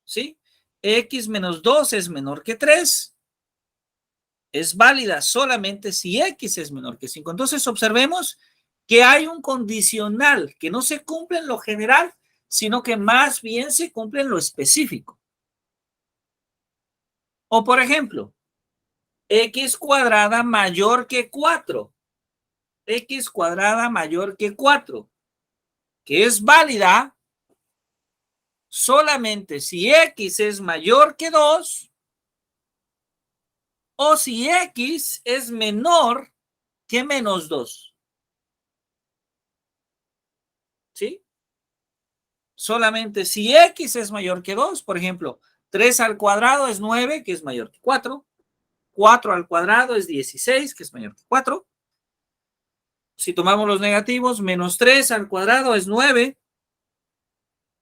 ¿Sí? X menos 2 es menor que 3. Es válida solamente si x es menor que 5. Entonces, observemos que hay un condicional que no se cumple en lo general, sino que más bien se cumple en lo específico. O, por ejemplo, x cuadrada mayor que 4. X cuadrada mayor que 4, que es válida solamente si x es mayor que 2 o si x es menor que menos 2. ¿Sí? Solamente si x es mayor que 2, por ejemplo, 3 al cuadrado es 9, que es mayor que 4. 4 al cuadrado es 16, que es mayor que 4. Si tomamos los negativos, menos 3 al cuadrado es 9,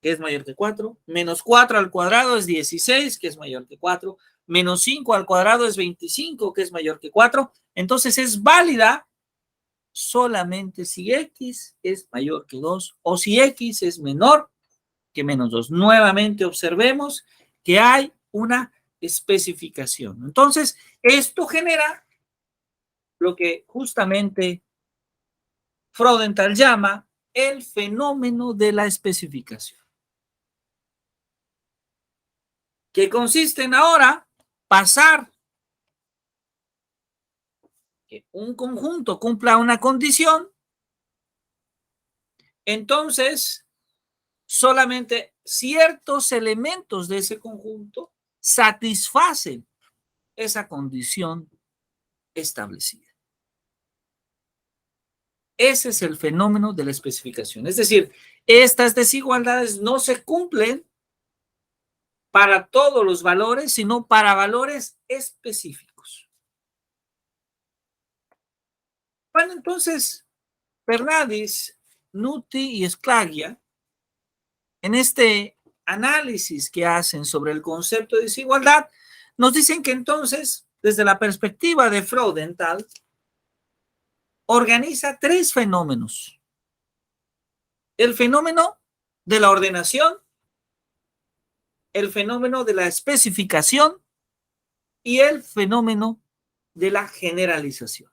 que es mayor que 4. Menos 4 al cuadrado es 16, que es mayor que 4. menos 5 al cuadrado es 25, que es mayor que 4. Entonces es válida solamente si x es mayor que 2 o si x es menor que menos 2. Nuevamente observemos que hay una especificación. Entonces, esto genera lo que justamente Freudenthal llama el fenómeno de la especificación, que consiste en ahora pasar que un conjunto cumpla una condición, entonces solamente ciertos elementos de ese conjunto satisfacen esa condición establecida. Ese es el fenómeno de la especificación. Es decir, estas desigualdades no se cumplen para todos los valores, sino para valores específicos. Bueno, entonces, Bernadis, Nuti y Sklaglia, en este análisis que hacen sobre el concepto de desigualdad, nos dicen que entonces, desde la perspectiva de Freudenthal, organiza tres fenómenos. El fenómeno de la ordenación, el fenómeno de la especificación y el fenómeno de la generalización.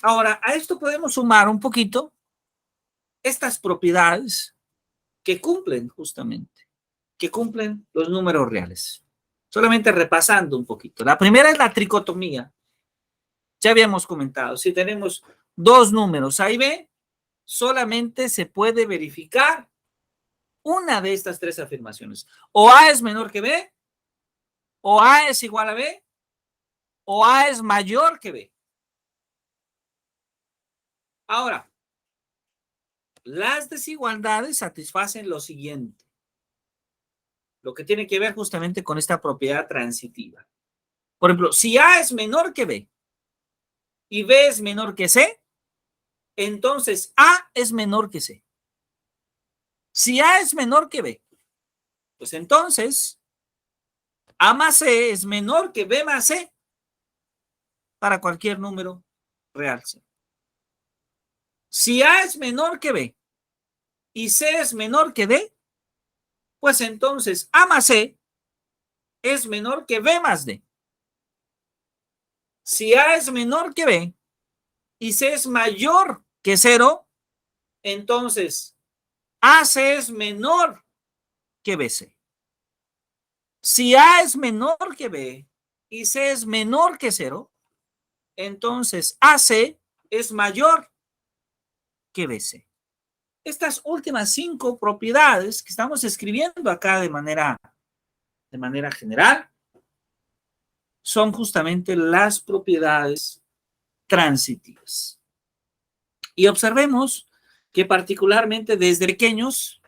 Ahora, a esto podemos sumar un poquito estas propiedades que cumplen justamente, que cumplen los números reales. Solamente repasando un poquito. La primera es la tricotomía. Ya habíamos comentado, si tenemos dos números A y B, solamente se puede verificar una de estas tres afirmaciones. O A es menor que B, o A es igual a B, o A es mayor que B. Ahora, las desigualdades satisfacen lo siguiente, lo que tiene que ver justamente con esta propiedad transitiva. Por ejemplo, si A es menor que B y B es menor que C, entonces A es menor que C. Si A es menor que B, pues entonces A más C es menor que B más C para cualquier número real. Si A es menor que B y C es menor que D, pues entonces A más C es menor que B más D. Si A es menor que B y C es mayor que 0, entonces AC es menor que BC. Si A es menor que B y C es menor que 0, entonces AC es mayor que BC. Estas últimas 5 propiedades que estamos escribiendo acá de manera general son justamente las propiedades transitivas. Y observemos que particularmente desde pequeños,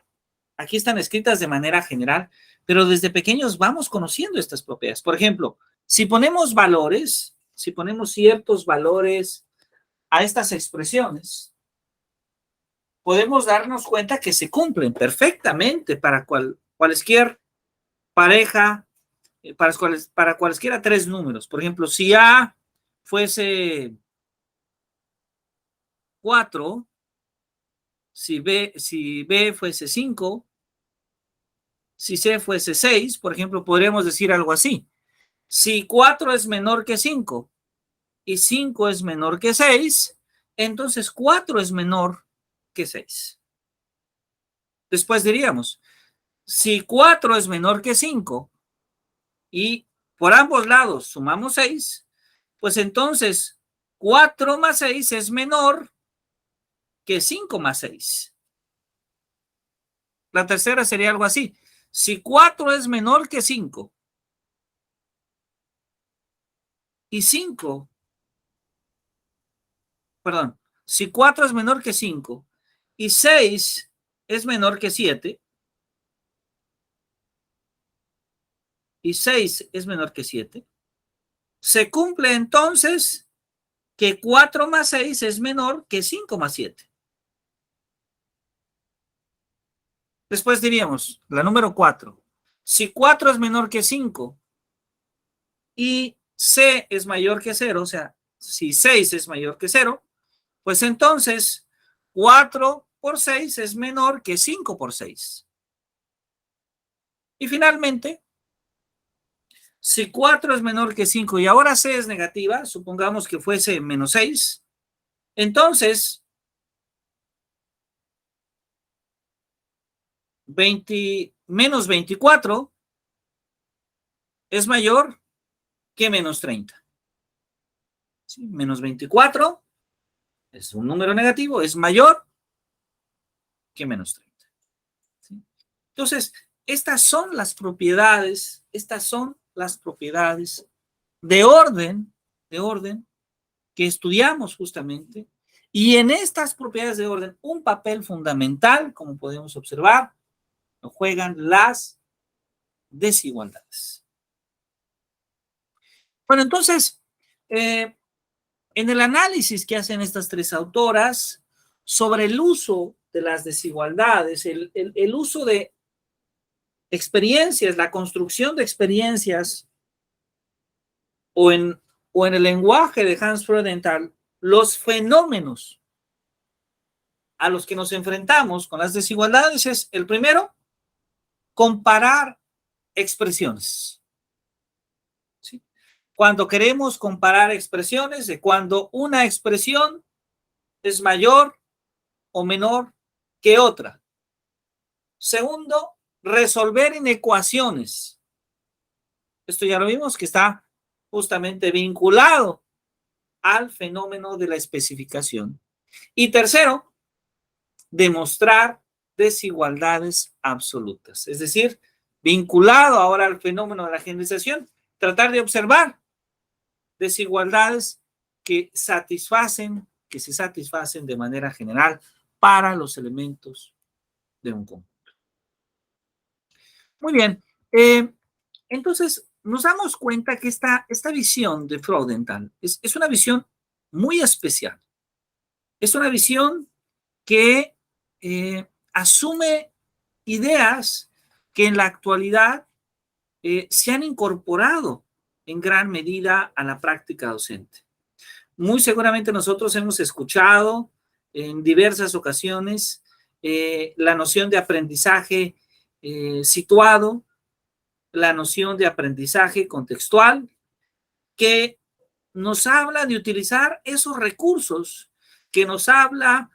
aquí están escritas de manera general, pero desde pequeños vamos conociendo estas propiedades. Por ejemplo, si ponemos valores, si ponemos ciertos valores a estas expresiones, podemos darnos cuenta que se cumplen perfectamente para cualquier pareja, para cualesquiera tres números. Por ejemplo, si A fuese 4, si B fuese 5, si C fuese 6, por ejemplo, podríamos decir algo así. Si 4 es menor que 5 y 5 es menor que 6, entonces 4 es menor que 6. Después diríamos, si 4 es menor que 5 y por ambos lados sumamos 6, pues entonces 4 más 6 es menor que 5 más 6. La tercera sería algo así. Si 4 es menor que 5 y 5, perdón, si 4 es menor que 5 y 6 es menor que 7 y 6 es menor que 7, se cumple entonces que 4 más 6 es menor que 5 más 7. Después diríamos, la número 4. Si 4 es menor que 5 y C es mayor que 0, o sea, si 6 es mayor que 0, pues entonces 4 por 6 es menor que 5 por 6. Y finalmente, si 4 es menor que 5 y ahora C es negativa, supongamos que fuese menos 6, entonces 20, menos 24 es mayor que menos 30. ¿Sí? Menos 24 es un número negativo, es mayor que menos 30. ¿Sí? Entonces, estas son las propiedades de orden que estudiamos justamente, y en estas propiedades de orden, un papel fundamental, como podemos observar, lo juegan las desigualdades. Bueno, entonces, en el análisis que hacen estas tres autoras sobre el uso de las desigualdades, el uso de experiencias, la construcción de experiencias, o en el lenguaje de Hans Freudenthal, los fenómenos a los que nos enfrentamos con las desigualdades es, el primero, comparar expresiones. ¿Sí? Cuando queremos comparar expresiones, de cuando una expresión es mayor o menor que otra. Segundo, resolver inecuaciones. Esto ya lo vimos que está justamente vinculado al fenómeno de la especificación. Y tercero, demostrar desigualdades absolutas. Es decir, vinculado ahora al fenómeno de la generalización, tratar de observar desigualdades que se satisfacen de manera general para los elementos de un conjunto. Muy bien. Entonces, nos damos cuenta que esta visión de Freudenthal es una visión muy especial. Es una visión que asume ideas que en la actualidad se han incorporado en gran medida a la práctica docente. Muy seguramente nosotros hemos escuchado en diversas ocasiones la noción de aprendizaje situado, la noción de aprendizaje contextual, que nos habla de utilizar esos recursos, que nos habla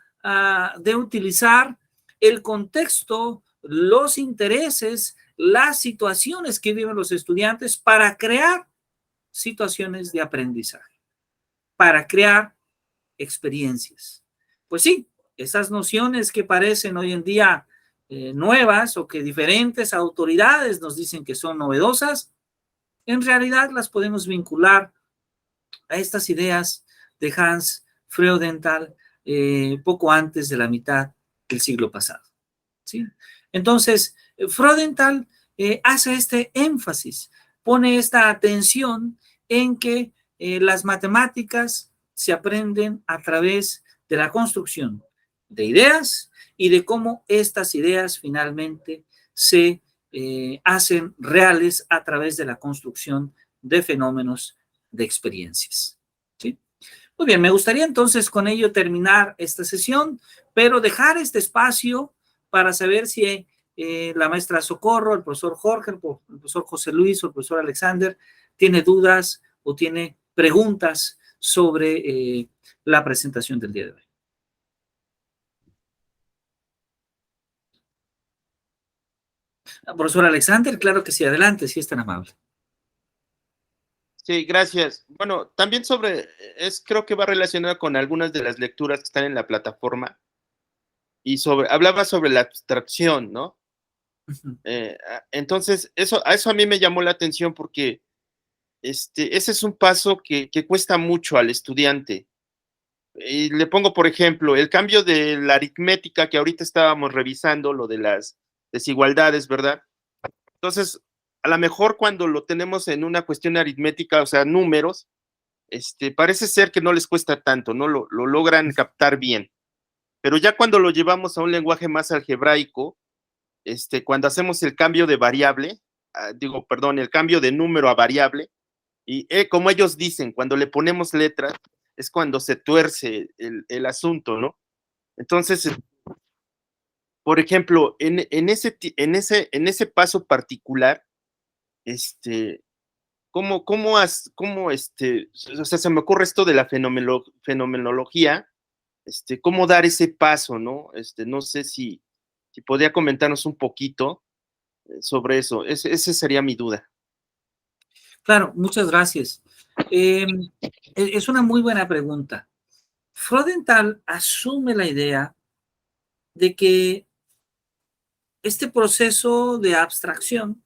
de utilizar el contexto, los intereses, las situaciones que viven los estudiantes para crear situaciones de aprendizaje, para crear experiencias. Pues sí, esas nociones que parecen hoy en día nuevas o que diferentes autoridades nos dicen que son novedosas, en realidad las podemos vincular a estas ideas de Hans Freudenthal poco antes de la mitad del siglo pasado. ¿Sí? Entonces, Freudenthal hace este énfasis, pone esta atención en que las matemáticas se aprenden a través de la construcción de ideas y de cómo estas ideas finalmente se hacen reales a través de la construcción de fenómenos de experiencias. ¿Sí? Muy bien, me gustaría entonces con ello terminar esta sesión, pero dejar este espacio para saber si la maestra Socorro, el profesor Jorge, el profesor José Luis o el profesor Alexander tiene dudas o tiene preguntas sobre la presentación del día de hoy. Profesor Alexander, claro que sí, adelante, si es tan amable. Sí, gracias. Bueno, también creo que va relacionado con algunas de las lecturas que están en la plataforma y hablaba sobre la abstracción, ¿no? Entonces, a eso a mí me llamó la atención porque ese es un paso que cuesta mucho al estudiante. Y le pongo, por ejemplo, el cambio de la aritmética que ahorita estábamos revisando, lo de las desigualdades, ¿verdad? Entonces, a lo mejor cuando lo tenemos en una cuestión aritmética, o sea, números, parece ser que no les cuesta tanto, ¿no? Lo logran captar bien. Pero ya cuando lo llevamos a un lenguaje más algebraico, cuando hacemos el cambio de variable, el cambio de número a variable, y como ellos dicen, cuando le ponemos letras, es cuando se tuerce el asunto, ¿no? Entonces, por ejemplo, en ese paso particular, o sea, se me ocurre esto de la fenomenología, cómo dar ese paso, ¿no? No sé si podría comentarnos un poquito sobre eso. Esa sería mi duda. Claro, muchas gracias. Es una muy buena pregunta. Freudenthal asume la idea de que este proceso de abstracción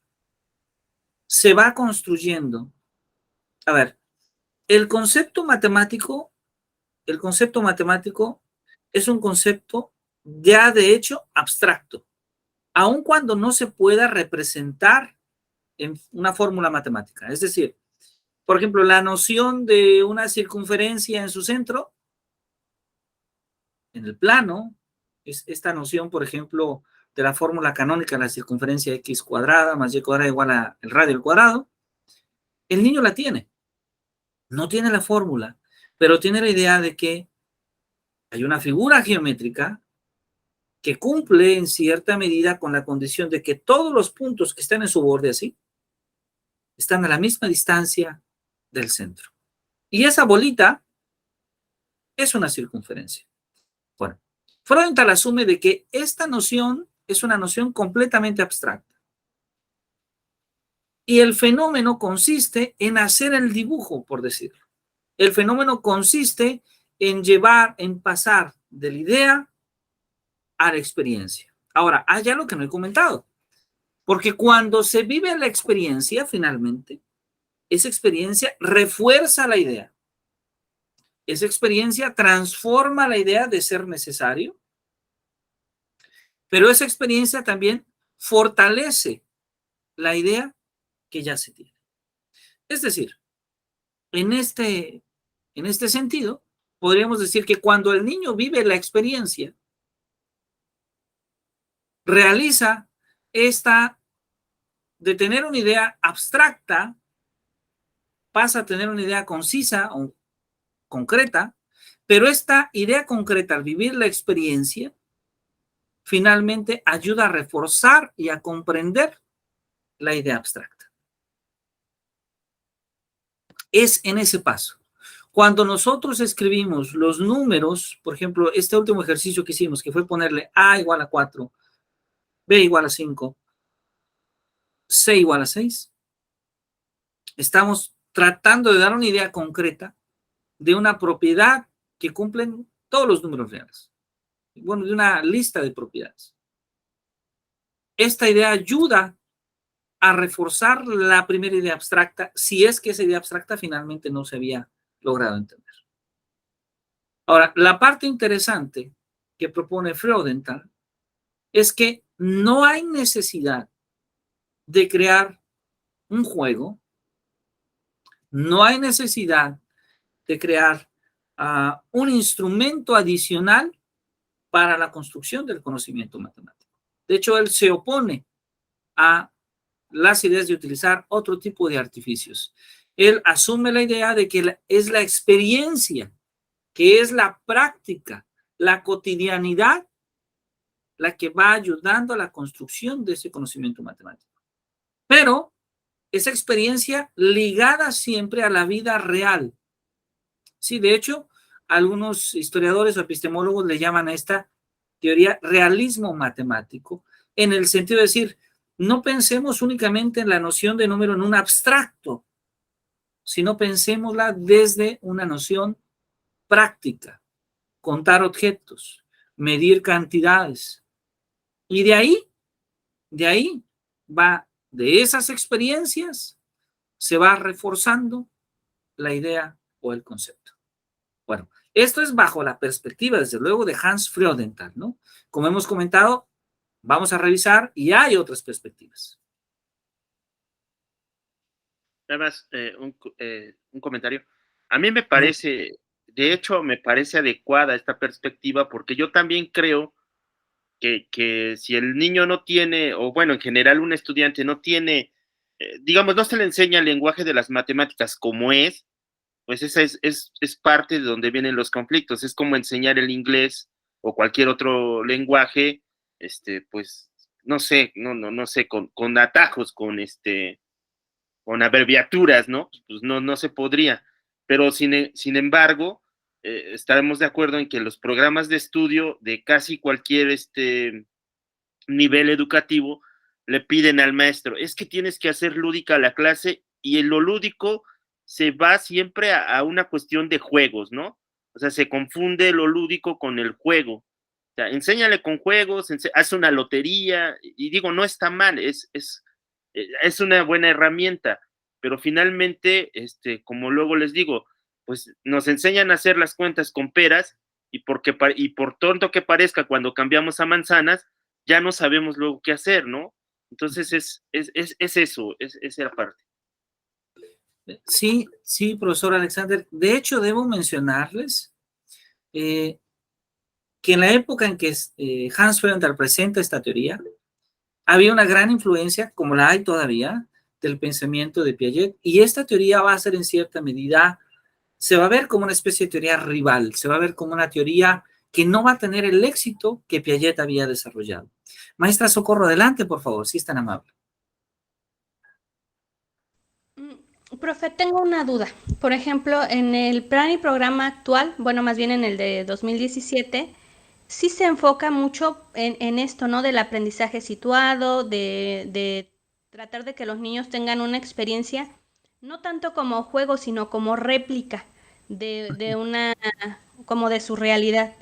se va construyendo. A ver, el concepto matemático es un concepto ya de hecho abstracto, aun cuando no se pueda representar en una fórmula matemática. Es decir, por ejemplo, la noción de una circunferencia en su centro, en el plano, es esta noción, por ejemplo, de la fórmula canónica de la circunferencia x cuadrada más y cuadrada igual a el radio al cuadrado. El niño la tiene. No tiene la fórmula, pero tiene la idea de que hay una figura geométrica que cumple en cierta medida con la condición de que todos los puntos que están en su borde así están a la misma distancia del centro. Y esa bolita es una circunferencia. Bueno, Freudenthal asume de que esta noción es una noción completamente abstracta. Y el fenómeno consiste en hacer el dibujo, por decirlo. El fenómeno consiste en pasar de la idea a la experiencia. Ahora, hay algo que no he comentado, porque cuando se vive la experiencia, finalmente, esa experiencia refuerza la idea. Esa experiencia transforma la idea de ser necesario, pero esa experiencia también fortalece la idea que ya se tiene. Es decir, en este sentido, podríamos decir que cuando el niño vive la experiencia, realiza esta de tener una idea abstracta, pasa a tener una idea concisa o concreta, pero esta idea concreta al vivir la experiencia, finalmente ayuda a reforzar y a comprender la idea abstracta. Es en ese paso. Cuando nosotros escribimos los números, por ejemplo, este último ejercicio que hicimos, que fue ponerle A igual a 4, B igual a 5, C igual a 6, estamos tratando de dar una idea concreta de una propiedad que cumplen todos los números reales. Bueno, de una lista de propiedades. Esta idea ayuda a reforzar la primera idea abstracta, si es que esa idea abstracta finalmente no se había logrado entender. Ahora, la parte interesante que propone Freudenthal es que no hay necesidad de crear un juego, no hay necesidad de crear un instrumento adicional para la construcción del conocimiento matemático. De hecho, él se opone a las ideas de utilizar otro tipo de artificios. Él asume la idea de que es la experiencia, que es la práctica, la cotidianidad, la que va ayudando a la construcción de ese conocimiento matemático. Pero esa experiencia ligada siempre a la vida real. Sí, de hecho, algunos historiadores o epistemólogos le llaman a esta teoría realismo matemático, en el sentido de decir, no pensemos únicamente en la noción de número en un abstracto, sino pensémosla desde una noción práctica, contar objetos, medir cantidades. Y de ahí va, de esas experiencias, se va reforzando la idea o el concepto. Bueno, esto es bajo la perspectiva, desde luego, de Hans Freudenthal, ¿no? Como hemos comentado, vamos a revisar y hay otras perspectivas. Nada más un comentario. A mí me parece, de hecho, me parece adecuada esta perspectiva porque yo también creo que si el niño no tiene, o bueno, en general un estudiante no tiene, digamos, no se le enseña el lenguaje de las matemáticas como es, pues esa es parte de donde vienen los conflictos. Es como enseñar el inglés o cualquier otro lenguaje, pues, no sé, no sé, con atajos, con abreviaturas, ¿no? Pues no se podría. Pero sin embargo, estaremos de acuerdo en que los programas de estudio de casi cualquier nivel educativo le piden al maestro, es que tienes que hacer lúdica la clase, y en lo lúdico se va siempre a una cuestión de juegos, ¿no? O sea, se confunde lo lúdico con el juego. O sea, enséñale con juegos, haz una lotería, y digo, no está mal, es una buena herramienta, pero finalmente, como luego les digo, pues nos enseñan a hacer las cuentas con peras, y por tonto que parezca, cuando cambiamos a manzanas, ya no sabemos luego qué hacer, ¿no? Entonces es eso, es esa parte. Sí, sí, profesor Alexander. De hecho, debo mencionarles que en la época en que Hans Freudenthal presenta esta teoría, había una gran influencia, como la hay todavía, del pensamiento de Piaget, y esta teoría va a ser en cierta medida, se va a ver como una especie de teoría rival, se va a ver como una teoría que no va a tener el éxito que Piaget había desarrollado. Maestra Socorro, adelante, por favor, si es tan amable. Profe, tengo una duda. Por ejemplo, en el plan y programa actual, bueno, más bien en el de 2017, sí se enfoca mucho en esto, ¿no? Del aprendizaje situado, de tratar de que los niños tengan una experiencia, no tanto como juego, sino como réplica de una, como de su realidad.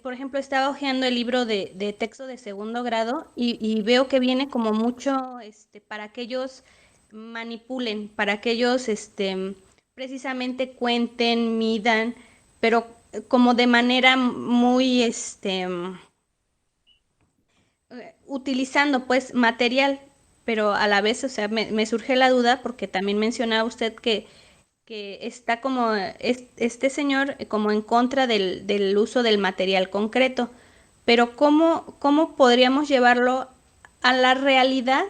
Por ejemplo, estaba hojeando el libro de texto de segundo grado y veo que viene como mucho para que ellos manipulen, para que ellos precisamente cuenten, midan, pero como de manera muy utilizando pues material, pero a la vez, o sea, me surge la duda porque también mencionaba usted que está como este señor como en contra del uso del material concreto, pero ¿cómo podríamos llevarlo a la realidad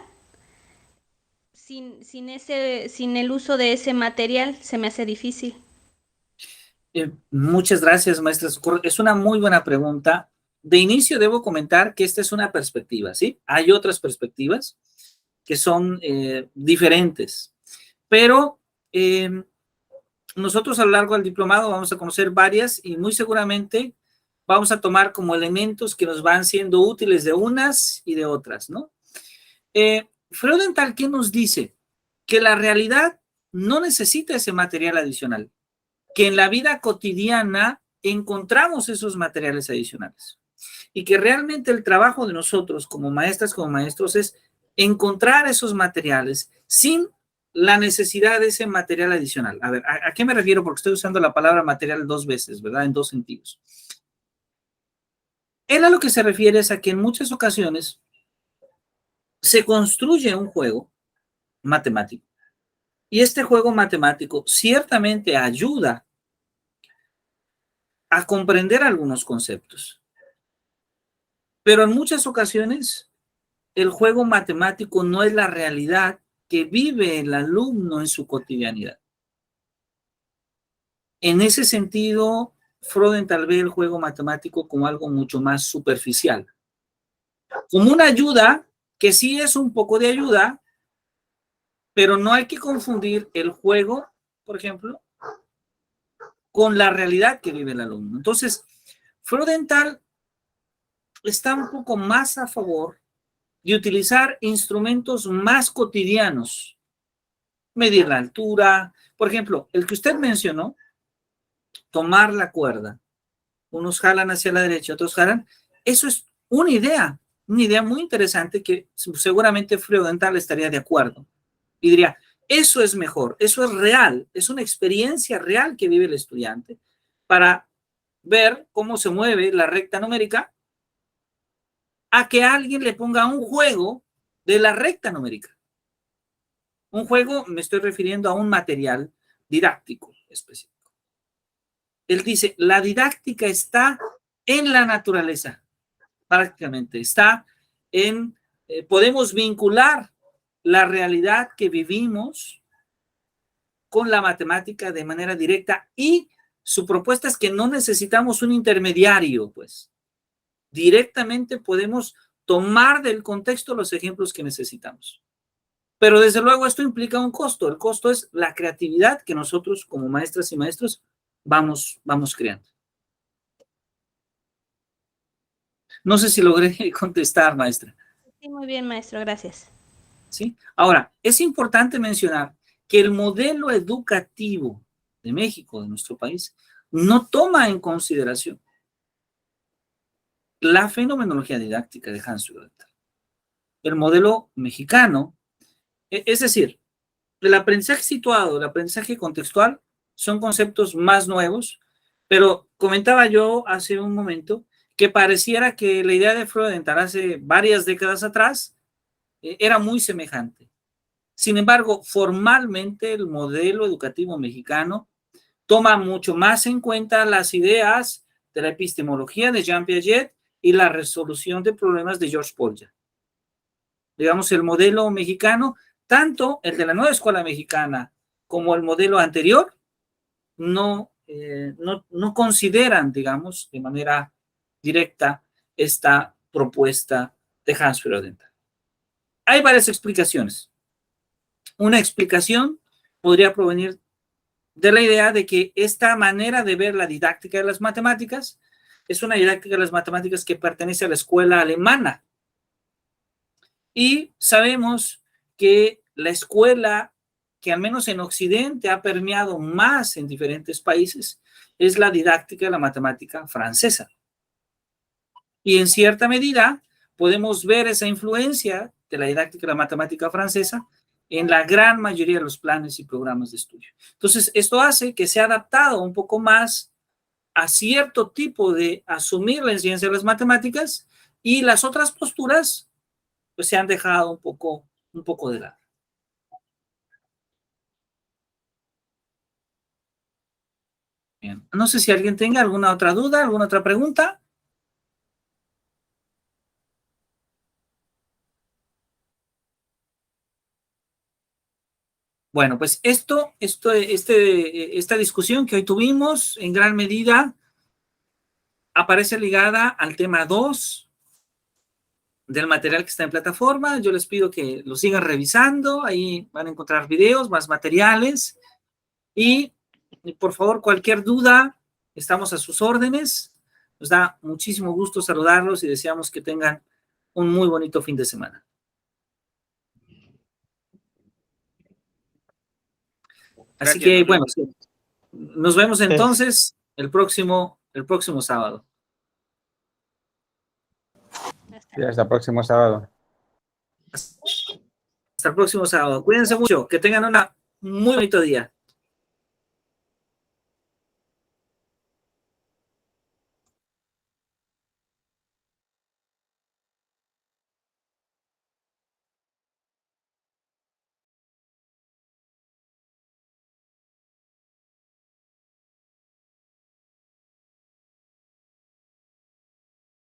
sin el uso de ese material? Se me hace difícil. Muchas gracias, maestra Socorro. Es una muy buena pregunta. De inicio debo comentar que esta es una perspectiva, ¿sí? Hay otras perspectivas que son diferentes, pero nosotros a lo largo del diplomado vamos a conocer varias y muy seguramente vamos a tomar como elementos que nos van siendo útiles de unas y de otras, ¿no? Freudenthal, ¿qué nos dice? Que la realidad no necesita ese material adicional, que en la vida cotidiana encontramos esos materiales adicionales y que realmente el trabajo de nosotros como maestras, como maestros es encontrar esos materiales sin la necesidad de ese material adicional. A ver, ¿a qué me refiero? Porque estoy usando la palabra material dos veces, ¿verdad? En dos sentidos. Él a lo que se refiere es a que en muchas ocasiones se construye un juego matemático y este juego matemático ciertamente ayuda a comprender algunos conceptos, pero en muchas ocasiones el juego matemático no es la realidad que vive el alumno en su cotidianidad. En ese sentido, Freudenthal ve el juego matemático como algo mucho más superficial, como una ayuda que sí es un poco de ayuda, pero no hay que confundir el juego, por ejemplo, con la realidad que vive el alumno. Entonces, Freudenthal está un poco más a favor de utilizar instrumentos más cotidianos, medir la altura, por ejemplo, el que usted mencionó, tomar la cuerda. Unos jalan hacia la derecha, otros jalan. Eso es una idea muy interesante que seguramente Freudenthal estaría de acuerdo y diría, eso es mejor, eso es real, es una experiencia real que vive el estudiante para ver cómo se mueve la recta numérica, a que alguien le ponga un juego de la recta numérica. Un juego, me estoy refiriendo a un material didáctico específico. Él dice, la didáctica está en la naturaleza. prácticamente. Está en, podemos vincular la realidad que vivimos con la matemática de manera directa, y su propuesta es que no necesitamos un intermediario, pues directamente podemos tomar del contexto los ejemplos que necesitamos. Pero desde luego esto implica un costo. El costo es la creatividad que nosotros como maestras y maestros vamos creando. No sé si logré contestar, maestra. Sí, muy bien, maestro, gracias. ¿Sí? Ahora, es importante mencionar que el modelo educativo de México, de nuestro país, no toma en consideración la fenomenología didáctica de Hans Freudenthal. El modelo mexicano, es decir, el aprendizaje situado, el aprendizaje contextual, son conceptos más nuevos, pero comentaba yo hace un momento que pareciera que la idea de Freudenthal hace varias décadas atrás era muy semejante. Sin embargo, formalmente el modelo educativo mexicano toma mucho más en cuenta las ideas de la epistemología de Jean Piaget y la resolución de problemas de George Polya. Digamos, el modelo mexicano, tanto el de la nueva escuela mexicana como el modelo anterior, no consideran, digamos, de manera directa esta propuesta de Hans Freudenthal. Hay varias explicaciones. Una explicación podría provenir de la idea de que esta manera de ver la didáctica de las matemáticas es una didáctica de las matemáticas que pertenece a la escuela alemana. Y sabemos que la escuela que al menos en Occidente ha permeado más en diferentes países es la didáctica de la matemática francesa. Y en cierta medida podemos ver esa influencia de la didáctica de la matemática francesa en la gran mayoría de los planes y programas de estudio. Entonces, esto hace que se ha adaptado un poco más a cierto tipo de asumir la enseñanza de las matemáticas, y las otras posturas pues se han dejado un poco de lado. Bien. No sé si alguien tenga alguna otra duda, alguna otra pregunta. Bueno, pues esta discusión que hoy tuvimos en gran medida aparece ligada al tema 2 del material que está en plataforma. Yo les pido que lo sigan revisando, ahí van a encontrar videos, más materiales, y por favor, cualquier duda, estamos a sus órdenes. Nos da muchísimo gusto saludarlos y deseamos que tengan un muy bonito fin de semana. Así que, bueno, nos vemos entonces el próximo sábado. Y hasta el próximo sábado. Hasta el próximo sábado. Cuídense mucho, que tengan un muy bonito día.